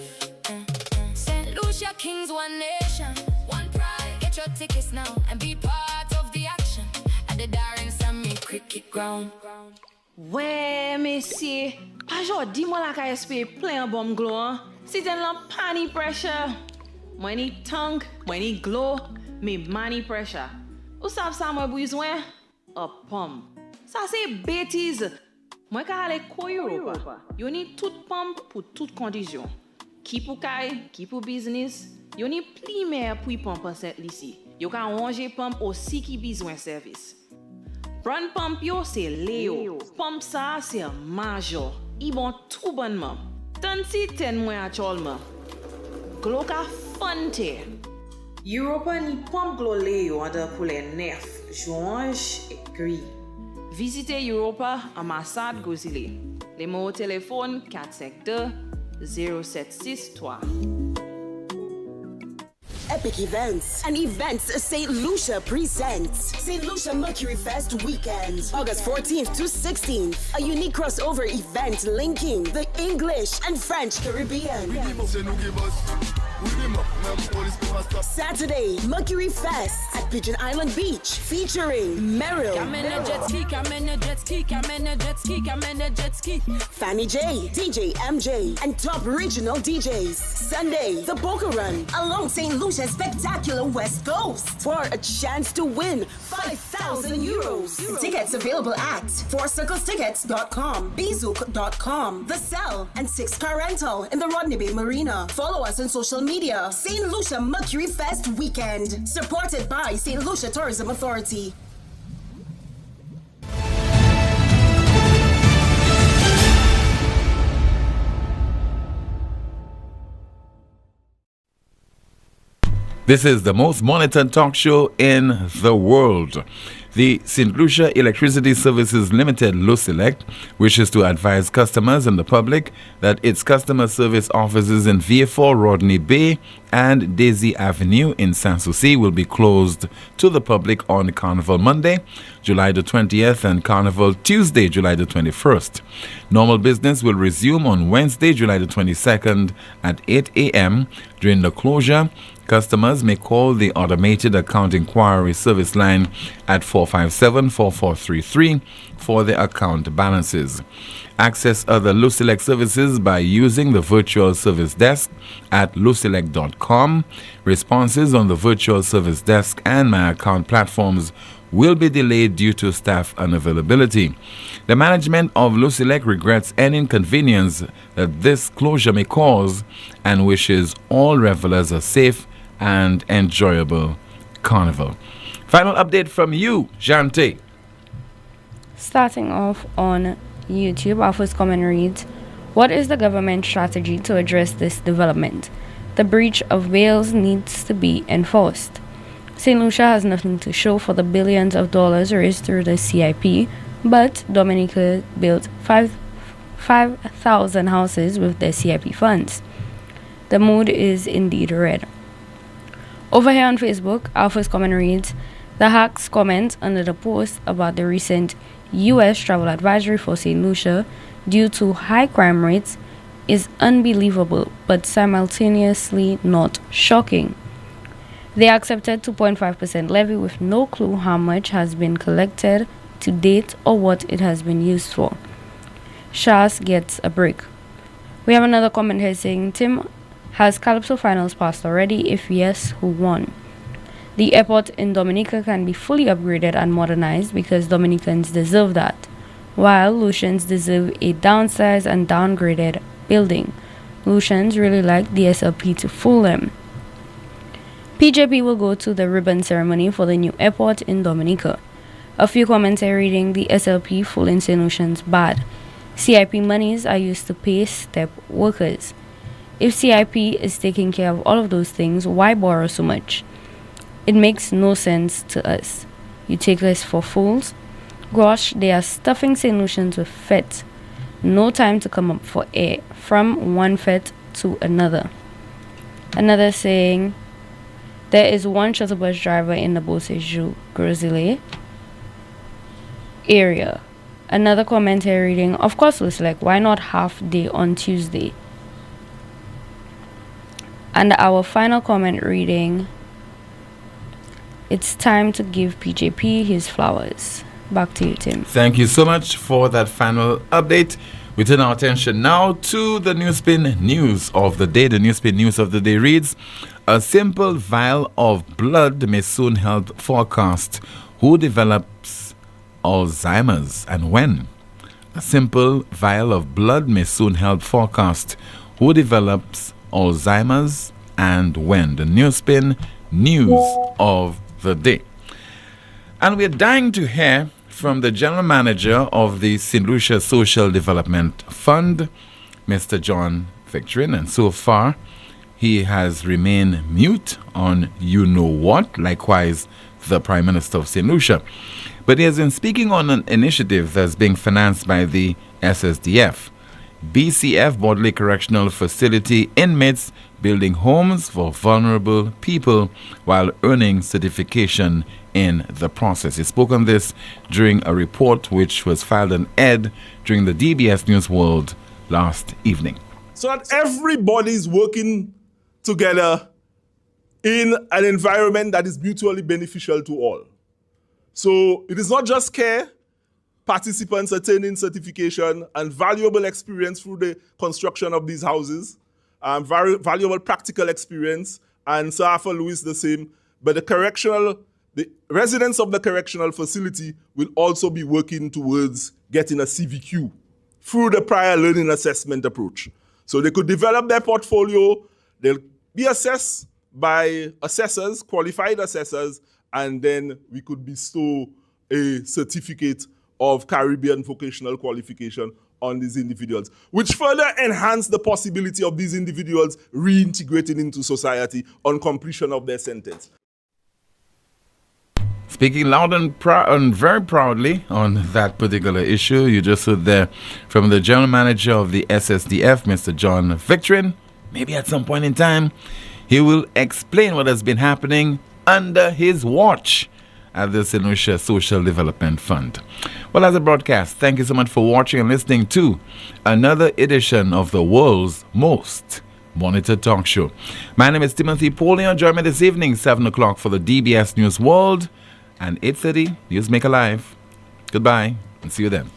St. Lucia Kings, one nation, one pride. Get your tickets now and be part of the action at the Darren Sammy Cricket Ground. Ouais, messieurs, pas genre dis-moi la KSP plein bomb glow, hein? Si t'en l'as pas ni pressure. Moi ni tongue, moi ni glow, mais money pressure. Ou savez ça moi besoin? A pomme. Ça c'est bêtise. Moi ka aller ko Europa. Yo ni toute pomme pour toute condition. Qui pour kay, qui pour business. Yo ni pli mer pour pomme cette ici. Yo ka ranger pomme aussi qui besoin service. Prendre pomme yo c'est Léo. Pomme ça c'est major. Ils vont tout bonnement. Tant si ten moins actuellement. Glo ka fante. Europa ni pomme glo Léo under pour les nerfs, joange et gris. Visitez Europa ambassade Gozile. Les mots au téléphone 452-0763. Epic Events and Events St. Lucia presents St. Lucia Mercury Fest Weekend, August 14th to 16th. A unique crossover event linking the English and French Caribbean. Saturday, Mercury Fest at Pigeon Island Beach, featuring Meryl, Fanny J, DJ MJ, and top regional DJs. Sunday, the Boca Run along St. Lucia's spectacular West Coast for a chance to win 5,000 euros. Tickets available at 4circlestickets.com, Bezook.com, The Cell, and 6 Car Rental in the Rodney Bay Marina. Follow us on social media. St. Lucia Mercury Fest Weekend, supported by St. Lucia Tourism Authority. This is the most monitored talk show in the world. The St. Lucia Electricity Services Limited, LUCELEC, wishes to advise customers and the public that its customer service offices in VA4 Rodney Bay and Daisy Avenue in Sanssouci will be closed to the public on Carnival Monday, July the 20th, and Carnival Tuesday, July the 21st. Normal business will resume on Wednesday, July the 22nd at 8 a.m. During the closure, customers may call the automated account inquiry service line at 457-4433 for their account balances. Access other LUCELEC services by using the virtual service desk at lucelec.com. Responses on the virtual service desk and my account platforms will be delayed due to staff unavailability. The management of LUCELEC regrets any inconvenience that this closure may cause and wishes all revelers a safe and enjoyable carnival. Final update from you, Jante. Starting off on YouTube, our first comment reads, "What is the government strategy to address this development? The breach of bails needs to be enforced. St. Lucia has nothing to show for the billions of dollars raised through the CIP, but Dominica built 5,000 houses with their CIP funds. The mood is indeed red." Over here on Facebook, our first comment reads, "The hacks comment under the post about the recent U.S. travel advisory for St. Lucia due to high crime rates is unbelievable, but simultaneously not shocking. They accepted 2.5% levy with no clue how much has been collected to date or what it has been used for. Shas gets a break." We have another comment here saying, "Tim, has Calypso finals passed already? If yes, who won? The airport in Dominica can be fully upgraded and modernized because Dominicans deserve that, while Lucians deserve a downsized and downgraded building. Lucians really like the SLP to fool them." PJP will go to the ribbon ceremony for the new airport in Dominica. A few comments are reading, "The SLP fooling St. Lucians bad. CIP monies are used to pay step workers. If CIP is taking care of all of those things, why borrow so much? It makes no sense to us. You take us for fools? Gosh, they are stuffing St. Lucians with fete. No time to come up for air from one fete to another." Another saying, "There is one shuttle bus driver in the Beausejour Grosile area." Another commentary reading, "Of course, LUCELEC, why not half day on Tuesday?" And our final comment reading, "It's time to give PJP his flowers." Back to you, Tim. Thank you so much for that final update. We turn our attention now to the NewsSpin news of the day. The NewsSpin news of the day reads, "A simple vial of blood may soon help forecast who develops Alzheimer's and when." A simple vial of blood may soon help forecast who develops Alzheimer's and when. The NewsSpin news of the day. And we're dying to hear from the general manager of the St. Lucia Social Development Fund, Mr. John Victorin, and so far he has remained mute on you know what, likewise the Prime Minister of St. Lucia. But he has been speaking on an initiative that's being financed by the SSDF. BCF, Bodley Correctional Facility inmates building homes for vulnerable people while earning certification in the process. He spoke on this during a report which was filed on ED during the DBS News World last evening. So that everybody is working together in an environment that is mutually beneficial to all. So it is not just care, participants attaining certification and valuable experience through the construction of these houses, very valuable practical experience, and Sir Arthur Lewis the same, but the residents of the correctional facility will also be working towards getting a CVQ through the prior learning assessment approach. So they could develop their portfolio, they'll be assessed by assessors, qualified assessors, and then we could bestow a certificate of Caribbean vocational qualification on these individuals, which further enhance the possibility of these individuals reintegrating into society on completion of their sentence. Speaking loud and very proudly on that particular issue, you just heard there from the general manager of the SSDF, Mr. John Victorin. Maybe at some point in time, he will explain what has been happening under his watch at the St. Lucia Social Development Fund. Well, as a broadcast, thank you so much for watching and listening to another edition of the world's most monitored talk show. My name is Timothy Poleon. Join me this evening, 7 o'clock for the DBS News World and 8:30 Newsmaker Live. Goodbye and see you then.